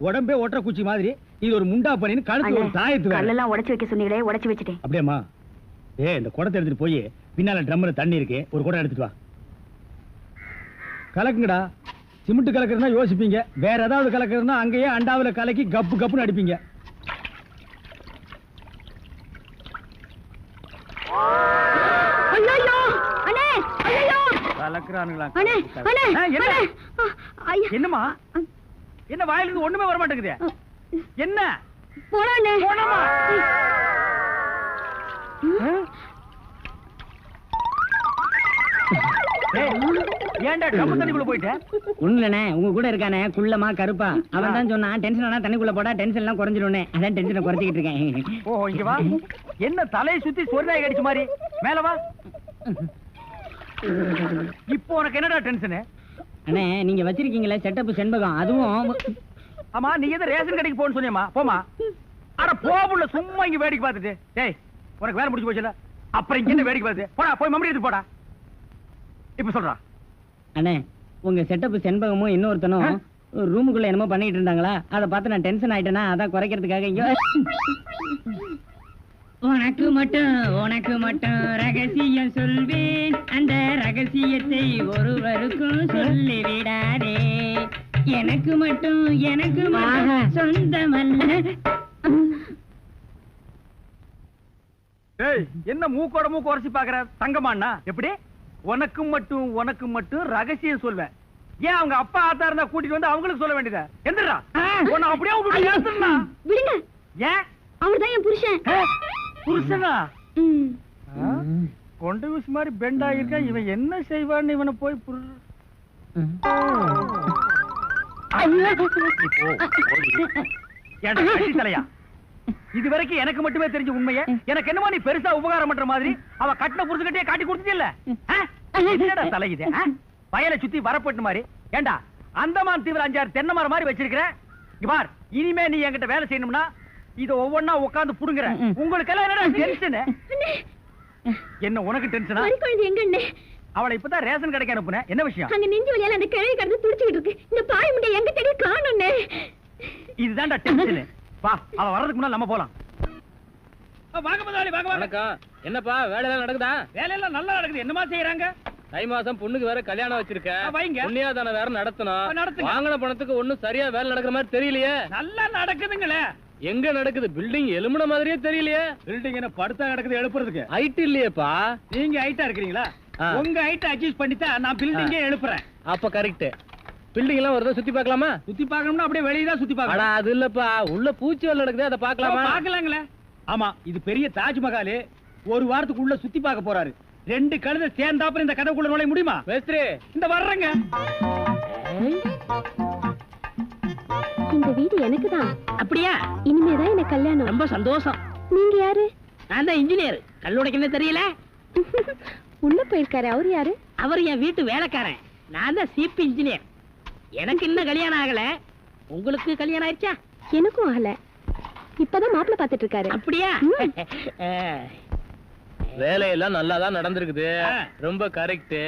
உடம்பே ஒற்ற குச்சி மாதிரி, இது ஒரு முண்டா பண்ணின்னு கழுத்து ஒரு தாயத்து கல்லெல்லாம் உடைச்சு வைக்க சொன்னீங்களே, உடைச்சு வச்சுட்டேன். அப்படியேம்மா? இந்த குடத்தை எடுத்துட்டு போய் பின்னால ட்ரம்ல தண்ணி இருக்கு, ஒரு குடம் எடுத்துட்டு வா. கலக்குங்கடா. சிமெண்ட் கலக்குறதுனா யோசிப்பீங்க, வேற ஏதாவது கலக்குறதுனா அங்கேயே அண்டாவில கலக்கி கப்பு கப்புன்னு அடிப்பீங்க. என்னமா என்ன வாயிலிருந்து ஒண்ணுமே வர மாட்டேங்குது? என்ன ஒண்ணுலண்ணே, உங்க கூட இருக்கானே குள்ளமா கருப்பா, அவன் தான் சொன்னான் டென்ஷன் ஆனா தண்ணிக்குள்ள போடா டென்ஷன் எல்லாம் குறைஞ்சிடும்னே. அதான் டென்ஷனை குறைச்சிக்கிட்டு இருக்கேன். ஓ இங்க வா. என்ன தலையை சுத்தி சொர்ணாய் கடிச்ச மாதிரி? மேல வா. இப்போ உனக்கு என்னடா டென்ஷனு? அண்ணே நீங்க வச்சிருக்கீங்களே செட்டப் செண்பகம், அதுவும் ஆமா. நீ எதை ரேஷன் கடைக்கு போன்னு சொன்னியம்மா? போமா. அட போபுள்ள சும்மா இங்க வேடிக்கை பார்த்துட்டு. டேய் உனக்கு வேலை முடிஞ்சு போச்சுல, அப்புறம் இங்க என்ன வேடிக்கை பார்த்து? போடா போய் மம்மடி எடுத்து போடா. இப்ப சொல்றா. அண்ணே உங்க செட்டப் செண்பகமும் இன்னொருத்தனும் ரூமுக்குள்ள என்னமோ பண்ணிட்டு இருந்தாங்களா, அதை பார்த்து நான் டென்ஷன் ஆயிட்டேனா, அதான் குறைக்கிறதுக்காக இங்க. உனக்கு மட்டும் ரகசியம் சொல்வேன், அந்த ரகசியத்தை ஒருவருக்கும் சொல்லி விடாதே. எனக்கு மட்டும் சொந்தமல்ல. என்ன மூக்கோட மூக்கு உரசி பாக்குற தங்கமாண்ணா? எப்படி உனக்கு மட்டும் ரகசியம் சொல்வேன்? ஏன் அவங்க அப்பா ஆத்தா இருந்தா கூட்டிட்டு வந்து அவங்களுக்கு சொல்ல வேண்டியதா? எந்திரா உன்னை அப்படியே விடுங்க. ஏன் அவர்தான் என் புருஷன். புருஷனா? கொண்ட விஷ் மாதிரி பெண்ட் ஆகிருக்கா. இவன் என்ன செய்வான்னு இவனை போய் தலையா? இது வரைக்கும் எனக்கு மட்டுமே தெரிஞ்ச உண்மையை எனக்கு என்னமோ நீ பெருசா உபகாரம் பண்ற மாதிரி அவ கட்டின புருஷகிட்டே காட்டி கொடுத்துட்டு இல்ல தலை? இது வயலை சுத்தி வரப்பட்டு மாதிரி. ஏண்டா அந்தமான் தீவிர 5-6 தென்னை மரம் மாதிரி வச்சிருக்கிற பார். இனிமே நீ என்கிட்ட வேலை செய்யணும்னா இத ஒவ்வொன்னா உட்கார்ந்து புடுங்குற. உங்களுக்கு எல்லாம் என்னடா டென்ஷன்? என்ன உனக்கு டென்ஷனா? எங்க அவளை இப்பதான் ரேஷன் கடைக்கு அனுப்புனேன். என்ன விஷயம்? அங்க நெஞ்சு வலியால அந்த கிழவி கடந்து துடிச்சிட்டு இருக்கு. இந்த பாய் முண்டை எங்க தேடி காணோம்னே. இதுதான்டா டென்ஷன். வா, அவ வர்றதுக்கு முன்னால நம்ம போலாம். வாங்க முதலாளி, வாங்க வாங்க. என்னப்பா வேலை எல்லாம் நடக்குதா? வேலையெல்லாம் நல்லா நடக்குது. என்னமா செய்யறாங்க? தை மாசம் பொண்ணுக்கு வேற கல்யாணம் வச்சிருக்கேன். புண்ணியாதான வேற நடத்தணும். வாங்கின பணத்துக்கு ஒண்ணும் சரியா வேலை நடக்கிற மாதிரி தெரியலையே. நல்லா நடக்குதுங்களே. எங்க நடக்குது? பில்டிங் எலும்புன மாதிரியே தெரியலையே. பில்டிங் என்ன படுத்தா நடக்குது எழுப்புறதுக்கு? ஹைட் இல்லையேப்பா. நீங்க ஹைட்டா இருக்கிறீங்களா? உங்க ஹைட் அட்ஜஸ்ட் பண்ணிட்டா நான் பில்டிங்கே எழுப்புறேன். அப்ப கரெக்ட். பில்டிங் எல்லாம் வருதா சுத்தி பார்க்கலாமா? சுத்தி பார்க்கணும்னா அப்படியே வெளிய தான் சுத்தி பார்க்கலாம். அது இல்லப்பா, உள்ள பூச்சி வேலை நடக்குது, அதை பார்க்கலாமா? பார்க்கலாங்களே. ஆமா, இது பெரிய தாஜ்மஹால். ஒரு வாரத்துக்கு உள்ள சுத்தி பார்க்க போறாரு. 2 கழுதை சேர்ந்தாப்புறம் இந்த கதவுக்குள்ள நுழைய முடியுமா? மேஸ்திரி இந்த வர்றங்க. இந்த வீடு எனக்கு தான். அப்படியா? இனிமேதான் எனக்கு கல்யாணம். ரொம்ப சந்தோஷம். நீங்க யாரு? நான் தான் இன்ஜினியர். கல்லுடைக்கணும் தெரியல. உள்ள போயிருக்காரு. அவரு யாரு? அவர் என் வீட்டு வேலைக்காரன். நான் தான் சீப் இன்ஜினியர். எனக்கு இன்னும் கல்யாணம் ஆகல. உங்களுக்கு கல்யாணம் ஆயிடுச்சா? எனக்கும் ஆகல. இப்பதான் மாப்பிள்ளை பாத்துட்டு இருக்காரு. அப்படியா? வேலையெல்லாம் நல்லா தான் நடந்திருக்குது. ரொம்ப கரெக்ட்.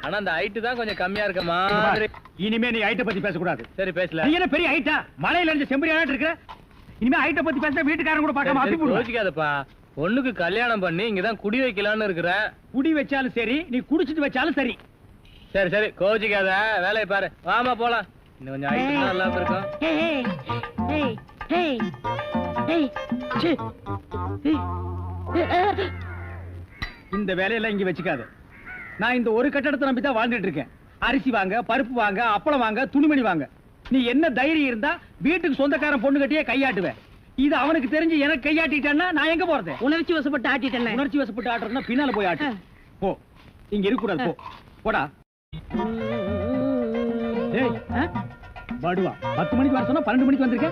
ஆனா அந்த ஹைட் தான் கொஞ்சம் கம்மியா இருக்க மாதிரி. இனிமே நீ ஹைட்ட பத்தி பேசக்கூடாது. சரி பேசல. நீ என்ன பெரிய ஹைட்டா? மலையில இருந்து செம்பரியாட்டு இருக்க. இனிமே ஹைட்ட பத்தி பேசினா வீட்டுக்காரங்க கூட பார்க்காம அப்பி போடுவாங்க. யோசிக்காதப்பா. பொண்ணுக்கு கல்யாணம் பண்ணி இங்கதான் குடி வைக்கலாம்னு இருக்கிறேன். குடி வச்சாலும் சரி, நீ குடிச்சிட்டு வச்சாலும் சரி. சரி சரி கோச்சிக்காத, வேலையை பாரு. வாமா போலாம். இன்னும் கொஞ்சம் ஹைட் நல்லா இருக்கும். இந்த வேலையெல்லாம் இங்க வச்சுக்காத. நான் இந்த ஒரு கட்டடத்தை நம்பி தான் வாழ்ந்துட்டு இருக்கேன். அரிசி வாங்க, பருப்பு வாங்க, அப்பளம் வாங்க, துணிமணி வாங்க. நீ என்ன தைரியம் இருந்தா வீட்டுக்கு சொந்தக்காரன் பொண்ணு கட்டியே கையாட்டுவேன். இது அவனுக்கு தெரிஞ்சு எனக்கு கையாட்டிட்டான்னா நான் எங்க போறது? உணர்ச்சி வசப்பட்டு ஆட்டிட்டேன். உணர்ச்சி வசப்பட்டு ஆட்டுறதுன்னா பின்னால போய் ஆட்டு. போ, இங்க இருக்க கூடாது. போ, போடா. பாடுவா 10 மணிக்கு வர சொன்னா 12 மணிக்கு வந்திருக்க.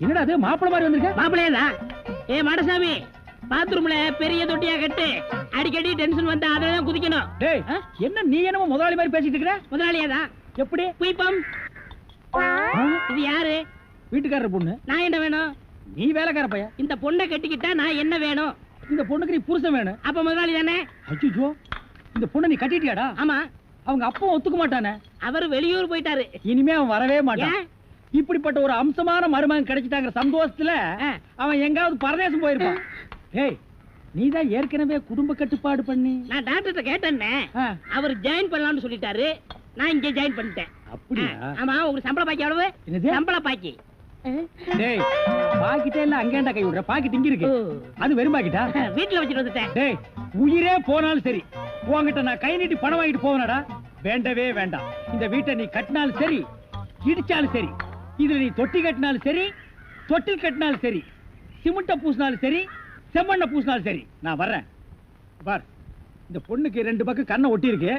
என்னடா அது மாப்பிள மாதிரி வந்திருக்க? மாப்பிளையதான். ஏ மாடசாமி, பாத்ரூம்ல பெரிய தொட்டியா கட்டு. அடிக்கடி டென்ஷன் வந்தா அதெல்லாம் குதிக்கணும். டேய், என்ன நீ என்னமோ முதலாளி மாதிரி பேசிட்டு இருக்கற? முதலாளியாதான். எப்படி? குயிப்பம். இது யாரு? வீட்டுக்காரர் பொண்ணு. நான் என்ன வேணும்? நீ வேலைக்கார பையன். இந்த பொண்ணை கட்டிக்கிட்டா நான் என்ன வேணும்? இந்த பொண்ணுக்கு நீ புருஷன் வேணும். அப்ப முதலாளி தானே? அச்சோ, இந்த பொண்ணை நீ கட்டிட்டியாடா? ஆமா. அவங்க அப்பா ஒத்துக்க மாட்டானே. அவர் வெளியூர் போயிட்டாரு. இனிமே அவன் வரவே மாட்டான். இப்படிப்பட்ட ஒரு அம்சமான மருமகன் கிடைச்சிட்டாங்கிற சந்தோஷத்துல அவன் எங்காவது பரதேசம் போயிருப்பான். ஏய், நீதான் ஏற்கனவே குடும்ப கட்டுப்பாடு பண்ணி. நான் டாக்டர்கிட்ட கேட்டேன்னே, அவர் ஜாயின் பண்ணலாம்னு சொல்லிட்டாரு. நான் இங்கே ஜாயின் பண்ணிட்டேன். அப்படியா? ஆமா. உங்களுக்கு சம்பள பாக்கி எவ்வளவு? சம்பள பாக்கி. டேய், பாக்கிட்டே இல்ல அங்கேண்டா கை விடுற. பாக்கிட்டு இங்க இருக்கு. அது வெறும் பாக்கிட்டா? வீட்டுல வச்சுட்டு வந்துட்டேன். டேய், உயிரே போனாலும் சரி உன்கிட்ட நான் கை நீட்டி பணம் வாங்கிட்டு போவனடா. வேண்டவே வேண்டாம். இந்த வீட்டை நீ கட்டினாலும் சரி, இடிச்சாலும் சரி, இதுல நீ தொட்டி கட்டினாலும் சரி, தொட்டில் கட்டினாலும் சரி, சிமெண்ட பூசினாலும் சரி, செம்மண்ண பூசினாலும் சரி, நான் வர்றேன். பார், இந்த பொண்ணுக்கு 2 பக்கம் கண்ணை ஒட்டி இருக்கு.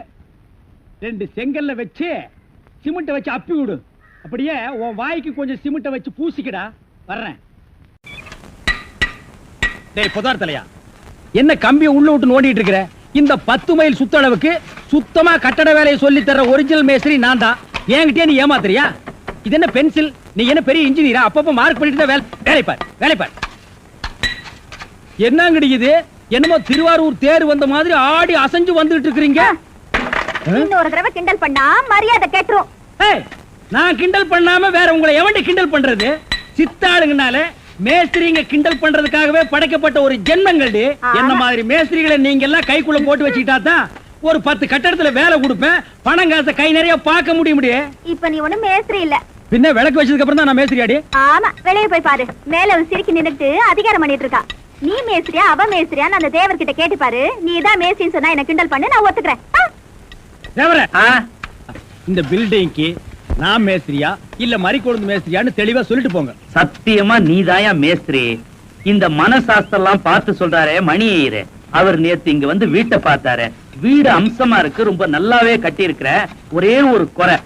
2 செங்கல்ல வச்சு சிமெண்ட வச்சு அப்பி விடு. அப்படியே உன் வாய்க்கு கொஞ்சம் சிமெண்ட வச்சு பூசிக்கடா. வர்றேன். டேய் புதார் தலையா, என்ன கம்பியை உள்ள விட்டு நோண்டிட்டு இருக்கிற? இந்த 10 மைல் சுத்தளவுக்கு சுத்தமா கட்டட வேலையை சொல்லி தர ஒரிஜினல் மேஸ்திரி நான் தான். என்கிட்டயே நீ ஏமாத்துறியா? இது என்ன பென்சில்? நீ என்ன பெரிய இன்ஜினியரா? அப்பப்ப மார்க் பண்ணிட்டு தான் வேலை பார், வேலை பார். என்னங்கடி இது? என்னமோ திருவாரூர் தேர் வந்த மாதிரி ஆடி அசைஞ்சு வந்துட்டு இருக்கீங்க. இன்னொரு தடவை கிண்டல் பண்ணா மரியாதை கேட்டுரும். நான் கிண்டல் பண்ணாம வேற உங்களை எவன்டி கிண்டல் பண்றது? சித்தாளுங்கனால மேஸ்திரிங்க கிண்டல் பண்றதுக்காகவே படைக்கப்பட்ட ஒரு ஜென்மங்கள்டி. என்ன மாதிரி மேஸ்திரிகளை நீங்க எல்லாம் கைக்குள்ள போட்டு வச்சுக்கிட்டா தான் ஒரு 10 கட்டடத்துல வேலை கொடுப்பேன். பணம் காசை கை நிறைய பார்க்க முடியும். இப்ப நீ ஒண்ணும் மேஸ்திரி இல்ல. பின்ன விளக்கு வச்சதுக்கு அப்புறம் தான் நான் மேஸ்திரி ஆடி. ஆமா, வெளியே போய் பாரு. மேல ஒரு சிரிக்கி நின்னுட்டு அதிகாரம் பண்ணிட்டு இருக்கா. நீ மேஸ்திரியா அவ மேஸ்திரியான்னு அந்த தேவர்கிட்ட கேட்டு பாரு. நீ தான் மேஸ்திரின்னு சொன்னா என்ன கிண்டல் பண்ணு, நான் ஒத்துக்கிறேன். தேவரே, இந்த பில்டிங்க்கு நான் மேஸ்திரியா இல்ல மரிக்கொழுந்து மேஸ்திரியான்னு தெளிவா சொல்லிட்டு போங்க. சத்தியமா நீதாயா மேஸ்திரி. இந்த மனசாஸ்திரம் பார்த்து சொல்றாரே மணியையரு, அவர் நேத்து இங்க வந்து வீட்டை பார்த்தாரு. வீடு அம்சமா இருக்கு, ரொம்ப நல்லாவே கட்டி இருக்கிற. ஒரே ஒரு குறை,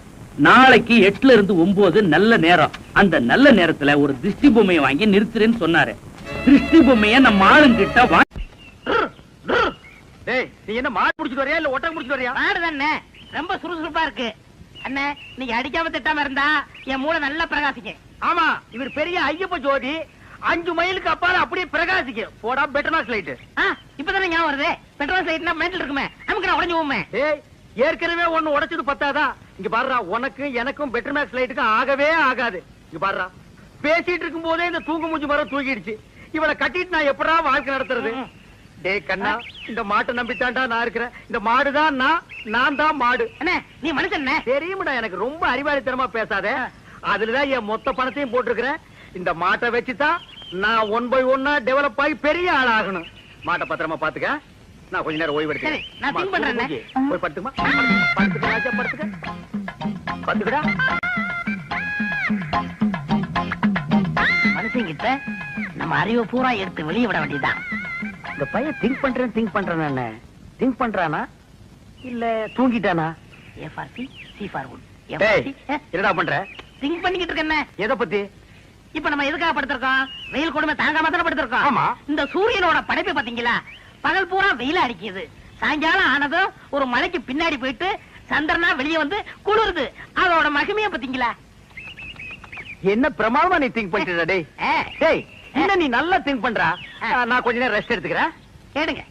நாளைக்கு 8ல இருந்து 9 நல்ல நேரம். அந்த நல்ல நேரத்துல ஒரு திருஷ்டி பொம்மையை வாங்கி நிறுத்துறேன்னு சொன்னாரு. திருஷ்டி பொம்மைய நம்ம ஆளுங்கிட்ட வாங்கி. டேய், நீ என்ன மாடு புடிச்சிட்டு வரியா இல்ல ஒட்டகம் புடிச்சிட்டு வரியா? மாடு தானே, ரொம்ப சுறுசுறுப்பா இருக்கு. அண்ணே, நீங்க அடிக்காம திட்டாம இருந்தா என் மூளை நல்லா பிரகாசிக்கும். ஆமா, இவர் பெரிய ஐயப்ப ஜோதி. 5 மைலுக்கு அப்பால அப்படியே பிரகாசிக்கும். போடா பெட்ரோமாக்ஸ் லைட். இப்பதானே ஞாபகம் வருது. பெட்ரோல் லைட்னா மெண்டல் இருக்குமே, நமக்கு உடஞ்சு போமே. ஏய், ஏற்கனவே ஒண்ணு உடைச்சது பத்தாதா? இங்க பாருடா, உனக்கு எனக்கும் பெட்ரோமாக்ஸ் லைட்டுக்கும் ஆகவே ஆகாது. இங்க பாருடா, பேசிட்டு இருக்கும் போதே இந்த தூங்கு மூஞ்சி மரம் தூக்கிடுச்சு. இவளை கட்டிட்டு நான் எப்படா வாழ்க்கை நடத்துறது? டேய் கண்ணா, இந்த மாட்டை நம்பித்தாண்டா நான் இருக்கிறேன். இந்த மாடுதான் நான் தான் மாடு. அண்ணே, நீ மனுஷன் தெரியுமாடா, எனக்கு ரொம்ப அறிவாளித்தனமா பேசாத. அதுலதான் என் மொத்த பணத்தையும் போட்டிருக்கிறேன். இந்த மாட்டை வச்சுதான் நான் 1 by 1 டெவலப் ஆகி பெரிய ஆளாகணும். மாட்டை பத்திரமா பாத்துக்க. நான் கொஞ்ச நேரம் ஓய்வு எடுக்கிறேன். நான் திங்க் பண்றேன். போய் படுத்துமா, படுத்துக்க, படுத்துக்கடா. மனுஷங்கிட்ட நம்ம அறிவை பூரா எடுத்து வெளியே விட வேண்டியதுதான். இந்த பையன் திங்க் பண்றானா? திங்க் பண்றானா இல்ல தூங்கிட்டானா? A for C, C for wood. என்னடா பண்ற? திங்க் பண்ணிக்கிட்டு இருக்கேன். எதை பத்தி? இப்ப நம்ம எதுக்காக படுத்திருக்கோம்? வெயில் கொடுமை தாங்காம தானே படுத்திருக்கோம். ஆமா. இந்த சூரியனோட படைப்பு பாத்தீங்களா? பகல் பூரா வெயில் அடிக்குது. சாயங்காலம் ஆனதும் ஒரு மலைக்கு பின்னாடி போயிட்டு சந்திரனா வெளியே வந்து குளிருது. அதோட மகிமைய பாத்தீங்களா? என்ன பிரமாதமா நீ திங்க் பண்ணிட்டு. டேய், என்ன நீ நல்லா திங்க் பண்றா? நான் கொஞ்ச நேரம் ரெஸ்ட் எடுத்துக்கிறேன். கேடுங்க.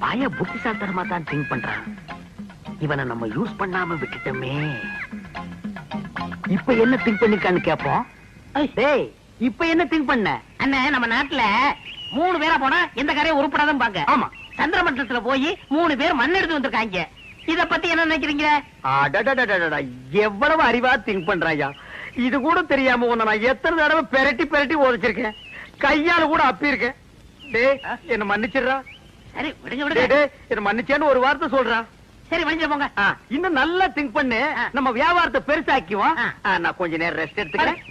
பய புத்திசாலித்தனமா தான் திங்க் பண்றான். இவனை நம்ம யூஸ் பண்ணாம விட்டுட்டோமே. இப்ப என்ன திங்க் பண்ணிருக்கான்னு கேப்போம். டேய், இப்ப என்ன திங்க் பண்ண? அண்ணே, நம்ம நாட்டுல 3 பேரா போனா எந்த காரையும் உருப்படாதான் பாங்க. ஆமா, சந்திரமண்டலத்துல போய் 3 பேர் மண் எடுத்து வந்திருக்காங்க. இத பத்தி என்ன நினைக்கிறீங்க? அடடடடடடா, எவ்வளவு அறிவா திங்க் பண்றாயா. இது கூட தெரியாம உன்னை நான் எத்தனை தடவை பெரட்டி பெரட்டி ஓதிச்சிருக்கேன். கையால கூட அப்பி இருக்கேன். டேய், என்ன மன்னிச்சிடுறா. சரி, விடுங்க டேய், விடுங்க. என்ன மன்னிச்சேன்னு ஒரு வார்த்தை சொல்றா. சரி, மன்னிச்சு போங்க. இன்னும் நல்லா திங்க் பண்ணு. நம்ம வியாபாரத்தை பெருசாக்கிவோம். நான் கொஞ்ச நேரம் ரெஸ்ட் எடுத்துக்கிறேன்.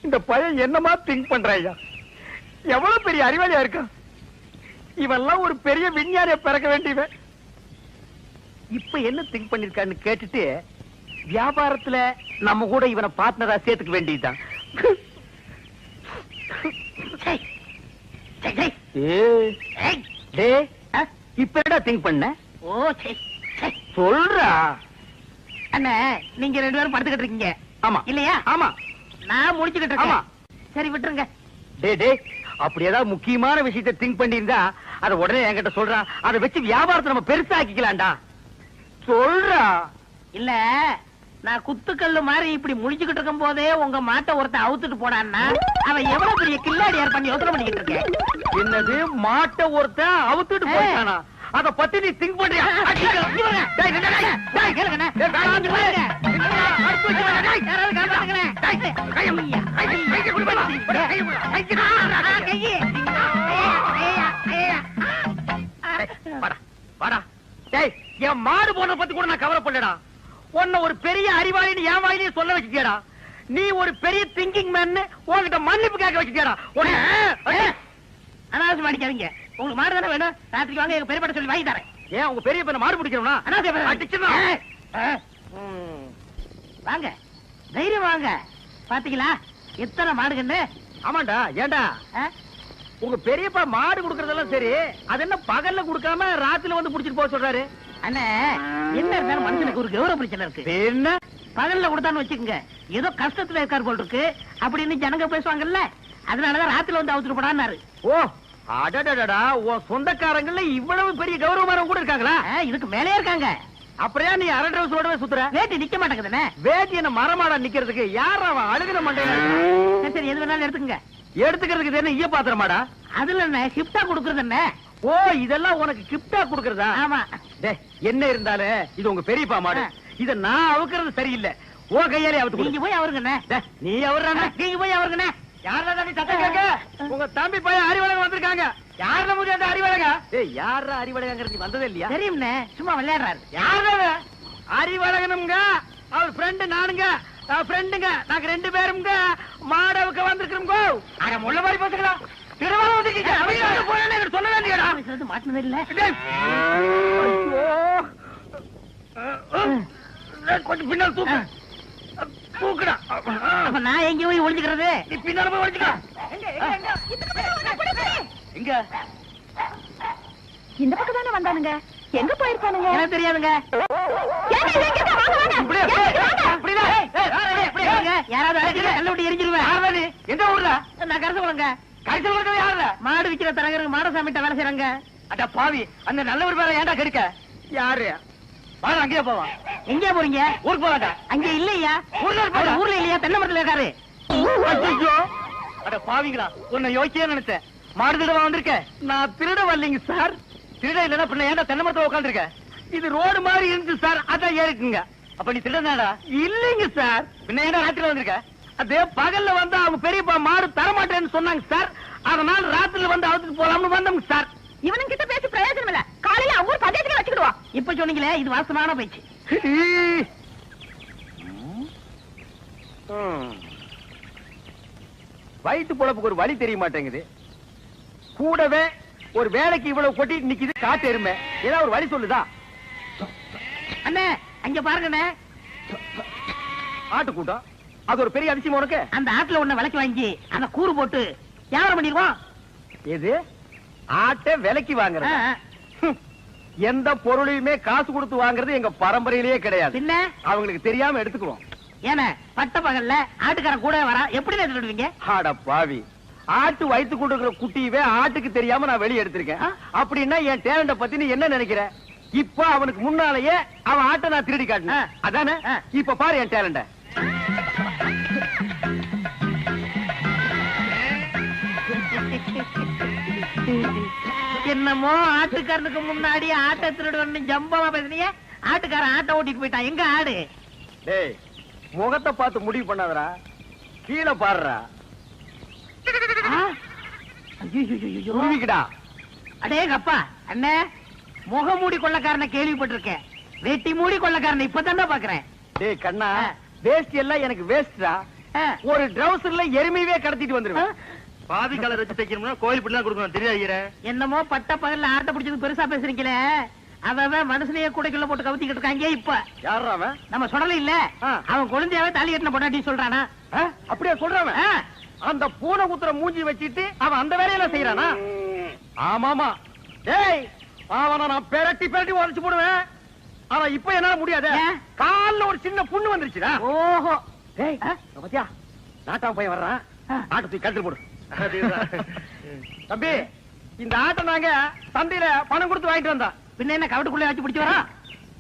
இந்த பையன் என்னமா திங்க் பண்றாயா. எவ்வளவு பெரிய அறிவாளியா இருக்கா. இவெல்லாம் ஒரு பெரிய விஞ்ஞானிய பிறக்க வேண்டியவன். இப்ப என்ன திங்க் பண்ணிருக்கான்னு கேட்டுட்டு வியாபாரத்துல நம்ம கூட இவனை பார்ட்னரா சேர்த்துக்க வேண்டியதுதான். இப்ப என்ன திங்க் பண்ண? ஓ, சரி சொல்றா. அண்ணே, நீங்க 2 பேரும் படுத்துக்கிட்டு இருக்கீங்க. ஆமா இல்லையா? ஆமா, நான் முடிச்சுக்கிட்டு ஆமா. இருக்கேன். சரி, விட்டுருங்க. டே, அப்படி ஏதாவது முக்கியமான விஷயத்தை திங்க் பண்ணியிருந்தா அதை உடனே என்கிட்ட சொல்றா. அதை வச்சு வியாபாரத்தை நம்ம பெருசாக்கிக்கலாம்டா. சொல்றா. இல்ல, நான் குத்துக்கல்லு மாதிரி இப்படி முடிச்சுக்கிட்டு இருக்கும் போதே உங்க மாட்டை ஒருத்தன் அவுத்துட்டு போனான்னா அவன் எவ்வளவு பெரிய கில்லாடியார் பண்ணி யோசனை பண்ணிக்கிட்டு இருக்கேன். என்னது, மாட்டை ஒருத்தன் அவுத்துட்டு போயிட்டானா? அத பத்தி நீ திங்க் பண்றியா? என் மாடு போன பத்தி கூட நான் கவலைப்படலடா. உன்ன ஒரு பெரிய அறிவாளின்னு என் வாயிலே சொல்ல வச்சுட்டியடா. நீ ஒரு பெரிய திங்கிங் மேன் உன்கிட்ட மன்னிப்பு கேட்க வச்சுட்டியடா. அனாவசியம் அடிக்காதீங்க. உங்களுக்கு மாடு தானே வேணும்? ராத்திரிக்கு வாங்க, எங்க பெரியப்பட சொல்லி வாங்கி தரேன். ஏன் உங்க பெரிய பையனை மாடு பிடிக்கணும்னா? வாங்க, தைரியம் வாங்க. பாத்தீங்களா எத்தனை மாடுகன்னு? ஆமாண்டா. ஏண்டா, உங்க பெரியப்பா மாடு குடுக்கறதெல்லாம் சரி, அது என்ன பகல்ல குடுக்காம ராத்திரில வந்து புடிச்சிட்டு போக சொல்றாரு? அண்ணே, என்ன இருந்தாலும் மனுஷனுக்கு ஒரு கௌரவ பிரச்சனை இருக்கு. என்ன பகல்ல கொடுத்தான்னு வச்சுக்கோங்க, ஏதோ கஷ்டத்துல இருக்காரு போல் இருக்கு அப்படின்னு ஜனங்க பேசுவாங்கல்ல. அதனாலதான் ராத்திரில வந்து அவுத்துட்டு போடான்னாரு. ஓ, அடடடடா, உன் சொந்தக்காரங்கள்ல இவ்வளவு பெரிய கௌரவமானவங்க கூட இருக்காங்களா? இதுக்கு மேலே இருக்காங்க. அப்படியே நீ அரை டிரவுஸோடவே சுத்துற? வேட்டி நிக்க மாட்டேங்குதுண்ணே. வேட்டி என்ன மரமாடா நிக்கிறதுக்கு? யார் அவன் அழுகிற மண்டையில? சரி, எது வேணாலும் எடுத்துக்கங்க. எடுத்துக்கிறதுக்கு என்ன ஈய பாத்திரமாடா? அதுல என்ன கிஃப்டா கொடுக்கறது என்ன? ஓ, இதெல்லாம் உனக்கு கிஃப்டா கொடுக்கறதா? ஆமா. என்ன இருந்தாலும் இது உங்க பெரியப்பா மாடு. இத நான் அவுக்கிறது சரியில்லை. ஓ கையாலே அவுத்து. நீங்க போய் அவருங்கண்ணே. நீ அவர்றானே. நீங்க போய் அவருங்கண்ணே. யாரா நீ சத்தம் கேட்க? உங்க தம்பி பையன் அறிவழகம் வந்திருக்காங்க. யாரா முடிய அந்த அறிவழகா? ஏய், யாரா அறிவழகங்கிறது நீ வந்ததே இல்லையா? தெரியும்ண்ணே, சும்மா விளையாடுறாரு. யாரா அறிவழகனுங்க? அவர் ஃப்ரெண்டு நானுங்க. ஃப்ரெண்டுங்க நாங்க 2 பேருங்க மாடவுக்கு வந்திருக்கிறோங்க. அட முள்ள மாதிரி பேசுங்களா? திருவாரூர் வந்துட்டீங்க. அவங்க போறேன்னு எனக்கு சொல்ல வேண்டியடா. இது மாட்டினது இல்ல. கொஞ்சம் பின்னால் தூக்கு. தூக்குடா. அப்ப நான் எங்க போய் ஒளிஞ்சுக்கிறது? நீ பின்னால போய் ஒளிஞ்சுக்க. எங்க? இந்த பக்கம் தானே வந்தானுங்க. எங்க போயிருப்பானுங்க? எனக்கு தெரியாதுங்க. யாராவது எரிஞ்சிருவேன். எந்த ஊர்ல? நான் கருத்து கொடுங்க. கரிசல் கொடுக்கறது யாருல? மாடு விக்கிற தரகருக்கு மாடசாமிட்ட வேலை செய்யறாங்க. அட பாவி, அந்த நல்லவர் பேரை ஏன்டா கெடுக்க? யாரு? வாங்க, அங்கேயே போவான். எங்க போறீங்க? ஊருக்கு போவாங்க. அங்க இல்லையா? ஊர்ல ஊர்ல இல்லையா? தென்னை மரத்துல இருக்காரு. அட பாவிங்களா, உன்னை யோசிச்சே நினைச்சேன். மாடு திருட வந்திருக்க. நான் திருட வரலைங்க சார். திருட இல்லன்னா பின்ன ஏன்டா தென்னை மரத்துல உட்காந்துருக்க? இது ரோடு மாதிரி இருந்துச்சு சார், அதான் ஏறிக்குங்க. அப்ப நீ திருடனாடா? இல்லைங்க சார். பின்ன ஏன்டா ராத்திரில வந்திருக்க? அதே பகல்ல வந்து அவங்க பெரியப்பா மாடு தரமாட்டேன்னு சொன்னாங்க சார். அதனால ராத்திரில வந்து அவுத்துட்டு போலாம்னு வந்தோங்க சார். இவனுங்க கிட்ட பேசி பிரயோஜனம் இல்ல. காலையில அவங்க பதேசத்துல வச்சுக்கிடுவான். இப்ப சொன்னீங்களே, இது வாசமான பேச்சு. வயிற்று பொழப்புக்கு ஒரு வழி தெரிய மாட்டேங்குது. கூடவே ஒரு வேலைக்கு இவ்வளவு கொட்டிட்டு நிக்குது காட்டு எருமை. ஏதாவது ஒரு வழி சொல்லுதா? அண்ணே, அங்க பாருங்கண்ணே. ஆட்டு கூட்டம். அது ஒரு பெரிய அதிசயம் உனக்கு. அந்த ஆட்டுல ஒண்ணு விலைக்கு வாங்கி அந்த கூறு போட்டு வியாபாரம் பண்ணிடுவோம். எது? ஆட்டை விலைக்கு வாங்குறது? எந்த பொருளையுமே காசு கொடுத்து வாங்குறது எங்க பரம்பரையிலேயே கிடையாது. என்ன? அவங்களுக்கு தெரியாம எடுத்துக்குவோம். ஏன்னா பட்ட பகல்ல ஆட்டுக்காரன் கூட வரா எப்படி எடுத்துடுவீங்க? ஆட பாவி, ஆட்டு வயித்து கொண்டு இருக்கிற குட்டியவே ஆட்டுக்கு தெரியாம நான் வெளியே எடுத்திருக்கேன். அப்படின்னா என் டேலண்ட பத்தி நீ என்ன நினைக்கிற? இப்ப அவனுக்கு முன்னாலேயே அவன் ஆட்டை நான் திருடி காட்டினேன், அதானே? இப்ப பாரு என் டேலண்ட. என்னமோ ஆட்டுக்காரனுக்கு முன்னாடி ஆட்டை திருடுவன்னு ஜம்பமா பேசுனீங்க. ஆட்டுக்காரன் ஆட்டை ஓட்டிட்டு போயிட்டான். எங்க ஆடு? டேய், முகத்தை பார்த்து முடிவு பண்ணாதடா, கீழே பாருடா. அடேங்கப்பா அண்ணே, முகமூடி கொள்ளக்காரனை கேள்விப்பட்டிருக்கேன், வெட்டி மூடி கொள்ளக்காரனை இப்பதான் பாக்குறேன். டேய் கண்ணா, வேஸ்ட் எல்லாம் எனக்கு வேஸ்டா. ஒரு ட்ரவுசர்ல எருமையே கடத்திட்டு வந்துருவேன். பாதி கலர் வச்சு தைக்கணும்னா கோயில் பிள்ளை கொடுக்கணும், தெரியாது? என்னமோ பட்ட பகல்ல ஆட்டை பிடிச்சது பெருசா பேசுறீங்களே, அவன் மனுஷனையே கூடைக்குள்ள போட்டு கவுத்திக்கிட்டு இருக்காங்க. இப்ப யாரா அவன்? நம்ம சொல்லல இல்ல, அவன் குழந்தையாவே தாலி கட்டின பொண்டாட்டி சொல்றானா? அப்படியே சொல்றான். அந்த பூனை குத்துற மூஞ்சி வச்சிட்டு அவன் அந்த வேலையெல்லாம் செய்யறானா? ஆமாமா. டேய், அவனை நான் பெரட்டி பெரட்டி உடைச்சு போடுவேன். ஆனா இப்ப என்னால முடியாது, கால்ல ஒரு சின்ன புண்ணு வந்துருச்சுடா. ஓஹோ. டேய் பாத்தியா, நாட்டாம பையன் வர்றான், ஆட்டை தூக்கி கழுத்துல போடு. தம்பி, இந்த ஆட்டை நாங்க சந்தையில பணம் கொடுத்து வாங்கிட்டு வந்தோம். பின்ன என்ன கவட்டுக்குள்ளே வச்சு பிடிச்சு வரா?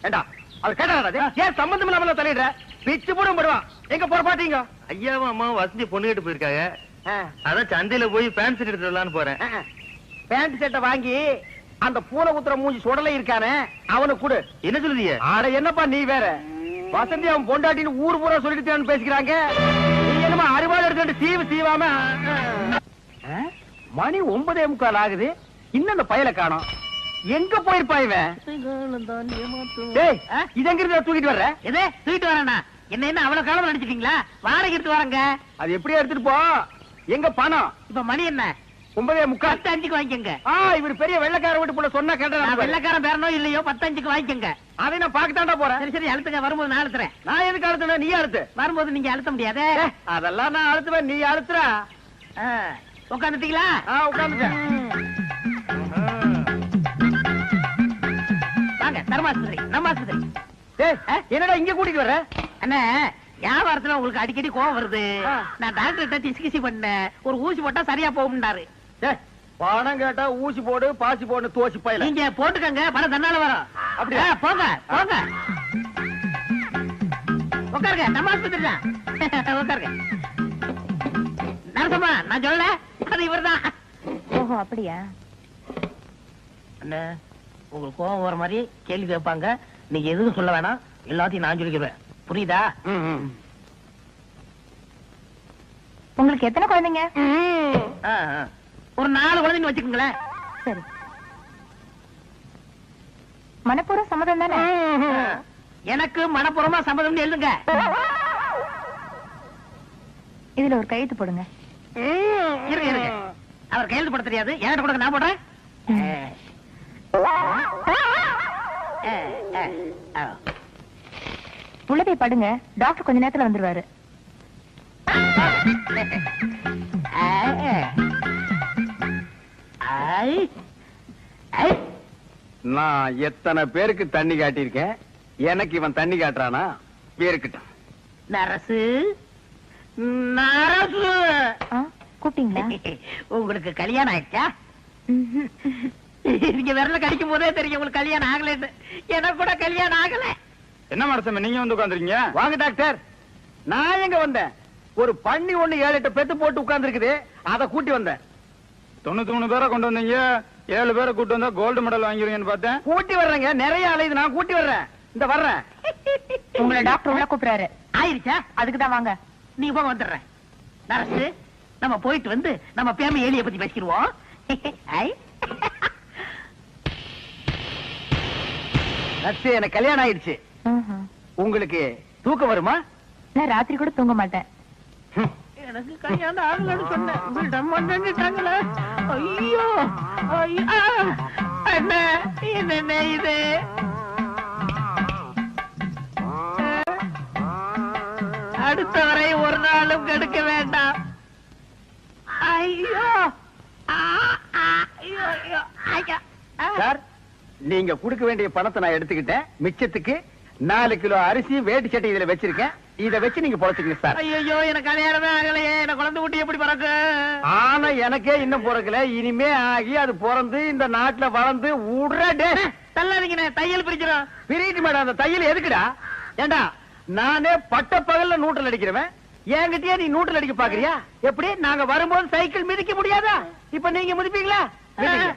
ஏண்டா அவர் கேட்டாரா? ஏன் சம்பந்தம் இல்லாம தலையிடுற? பிச்சு போடும் போடுவான். எங்க போற பாத்தீங்க? ஐயாவும் அம்மாவும் வசந்தி பொண்ணு கேட்டு போயிருக்காங்க. அதான் சந்தையில போய் பேண்ட் செட் எடுத்து வரலான்னு போறேன். பேண்ட் செட்டை வாங்கி அந்த பூனை குத்துற மூஞ்சி சுடலை இருக்கானே அவனுக்கு கொடு. என்ன சொல்லுதிய? ஆட என்னப்பா நீ வேற, வசந்தி அவன் பொண்டாட்டின்னு ஊர் பூரா சொல்லிட்டு பேசிக்கிறாங்க. நீ என்னமா அறுவாள் எடுத்து சீவு சீவாம. மணி 9:45 ஆகுது, இன்னும் அந்த பயலை காணோம். எங்க போயிருப்பா இவன்? டேய், இது எங்க இருந்து தூக்கிட்டு வர்ற? எதே தூக்கிட்டு வரேன்னா என்ன அவ்வளவு காலம் நடிச்சிட்டீங்களா? வாடகை எடுத்து வரங்க. அது எப்படியா எடுத்துட்டு போ. எங்க பணம்? இப்ப மணி என்ன? 9:45. 10:05 வாங்கிக்கங்க. இவர் பெரிய வெள்ளக்கார வீட்டு போல சொன்னா கேட்டா? வெள்ளக்காரன் பேரனோ இல்லையோ 10:05 வாங்கிக்கங்க. அதை நான் பாக்கத்தாண்டா போறேன். சரி சரி, அழுத்துங்க. வரும்போது நான் அழுத்துறேன். நான் எதுக்கு அழுத்துவேன்? நீ அழுத்து. வரும்போது நீங்க அழுத்த முடியாது. அதெல்லாம் நான் அழுத்துவேன், நீ அழுத்துறா. உட்காந்துட்டீங்களா? உட்காந்துட்டேன். வாங்க, தர்மாஸ்பத்திரி, நம்ம ஆஸ்பத்திரி. என்னடா இங்க கூட்டிட்டு வர்ற? அண்ணா, வியாபாரத்துல உங்களுக்கு அடிக்கடி கோவம் வருது. நான் டாக்டர்கிட்ட டிஸ்கசி பண்ணேன், ஒரு ஊசி போட்டா சரியா போகும்னாரு. பணம் கேட்டா ஊசி போடு பாசி போடு தோசி பையல. நீங்க போட்டுக்கங்க, பணம் தன்னால வரும். அப்படியா? போங்க போங்க, உட்காருங்க. நம்ம ஆஸ்பத்திரி தான், உட்காருங்க. நரசம்மா, நான் சொல்லல, அது இவர்தான். ஓஹோ, அப்படியா? அண்ணா, உங்களுக்கு கோவம் வர மாதிரி கேள்வி கேட்பாங்க, நீங்க எதுவும் சொல்ல வேணாம், எல்லாத்தையும் நான் சொல்லிக்கிறேன். புரியுதா? உங்களுக்கு எத்தனை குழந்தைங்க? ஒரு 4 குழந்தைங்க வச்சுக்கோங்களேன். சரி. மனப்பூர்வ சம்மதம் தானே? எனக்கு மனப்பூர்வமா சம்மதம்னு எழுதுங்க. இதுல ஒரு கையெழுத்து போடுங்க. இருங்க இருங்க, அவர் கையெழுத்து போட தெரியாது, என்கிட்ட கொடுங்க, நான் போடுறேன். உள்ள போய் படுங்க, டாக்டர் கொஞ்ச நேரத்துல வந்துருவாரு. நான் எத்தனை பேருக்கு தண்ணி காட்டியிருக்கேன், எனக்கு இவன் தண்ணி காட்டுறானா? பேருக்கிட்டான். நரசு, நரசு, கூப்பிட்டீங்களா? உங்களுக்கு கல்யாணம் ஆயிடுச்சா? நீங்க விரல கடிக்கும் போதே தெரியும் உங்களுக்கு கல்யாணம் ஆகலன்னு. எனக்கு கூட கல்யாணம் ஆகல. என்ன மனசம் நீங்க வந்து உட்காந்துருக்கீங்க? வாங்க டாக்டர். நான் எங்க வந்தேன்? ஒரு பண்ணி ஒண்ணு 7-8 பெத்து போட்டு உட்கார்ந்து இருக்குது, அதை கூட்டி வந்தேன். 93 பேரை கொண்டு வந்தீங்க, 7 பேரை கூட்டு வந்தா கோல்டு மெடல் வாங்கிருவீங்கன்னு பார்த்தேன். கூட்டி வர்றேங்க, நிறைய அலையுது, நான் கூட்டி வர்றேன். இந்த வர்றேன். உங்களை டாக்டர் உள்ள கூப்பிடுறாரு. ஆயிருச்சா? அதுக்குதான் வாங்க. நீங்க போக வந்துடுறேன். நரசு, நம்ம போயிட்டு வந்து நம்ம பேம ஏலிய பத்தி பேசிடுவோம். எனக்கு கல்யாணம் ஆயிடுச்சு. உங்களுக்கு தூக்கம் வருமா? நான் ராத்திரி கூட தூங்க மாட்டேன். எனக்கு கல்யாணம் ஆகலன்னு சொன்னேன். ஐயோ என்ன என்ன இது? அடுத்த வரை ஒரு நாளும் கெடுக்க வேண்டாம். ஐயோ சார், நீங்க கொடுக்க வேண்டிய பணத்தை நான் எடுத்துக்கிட்டேன். மிச்சத்துக்கு 4 கிலோ அரிசி வேட்டி சட்டை இதுல வச்சிருக்கேன். இத வச்சு நீங்க பொழைச்சுக்கங்க சார். ஐயோ எனக்கு கல்யாணமே ஆகலையே, என்ன குழந்தை குட்டி எப்படி பிறக்கு? ஆனா எனக்கே இன்னும் பிறக்கல. இனிமே ஆகி அது பிறந்து இந்த நாட்டுல வளர்ந்து உடனே தள்ளாதீங்கண்ணே, தையல் பிரிக்கிறோம். பிரிட்டு மேடம். அந்த தையல் எதுக்குடா? ஏண்டா நானே பட்ட பகல்ல நூற்றல் அடிக்கிறவன், என்கிட்டயே நீ நூற்றல் அடிக்க பாக்குறியா? எப்படி நாங்க வரும்போது சைக்கிள் மிதிக்க முடியாதா? இப்ப நீங்க மிதிப்பீங்களா? மிதிங்க.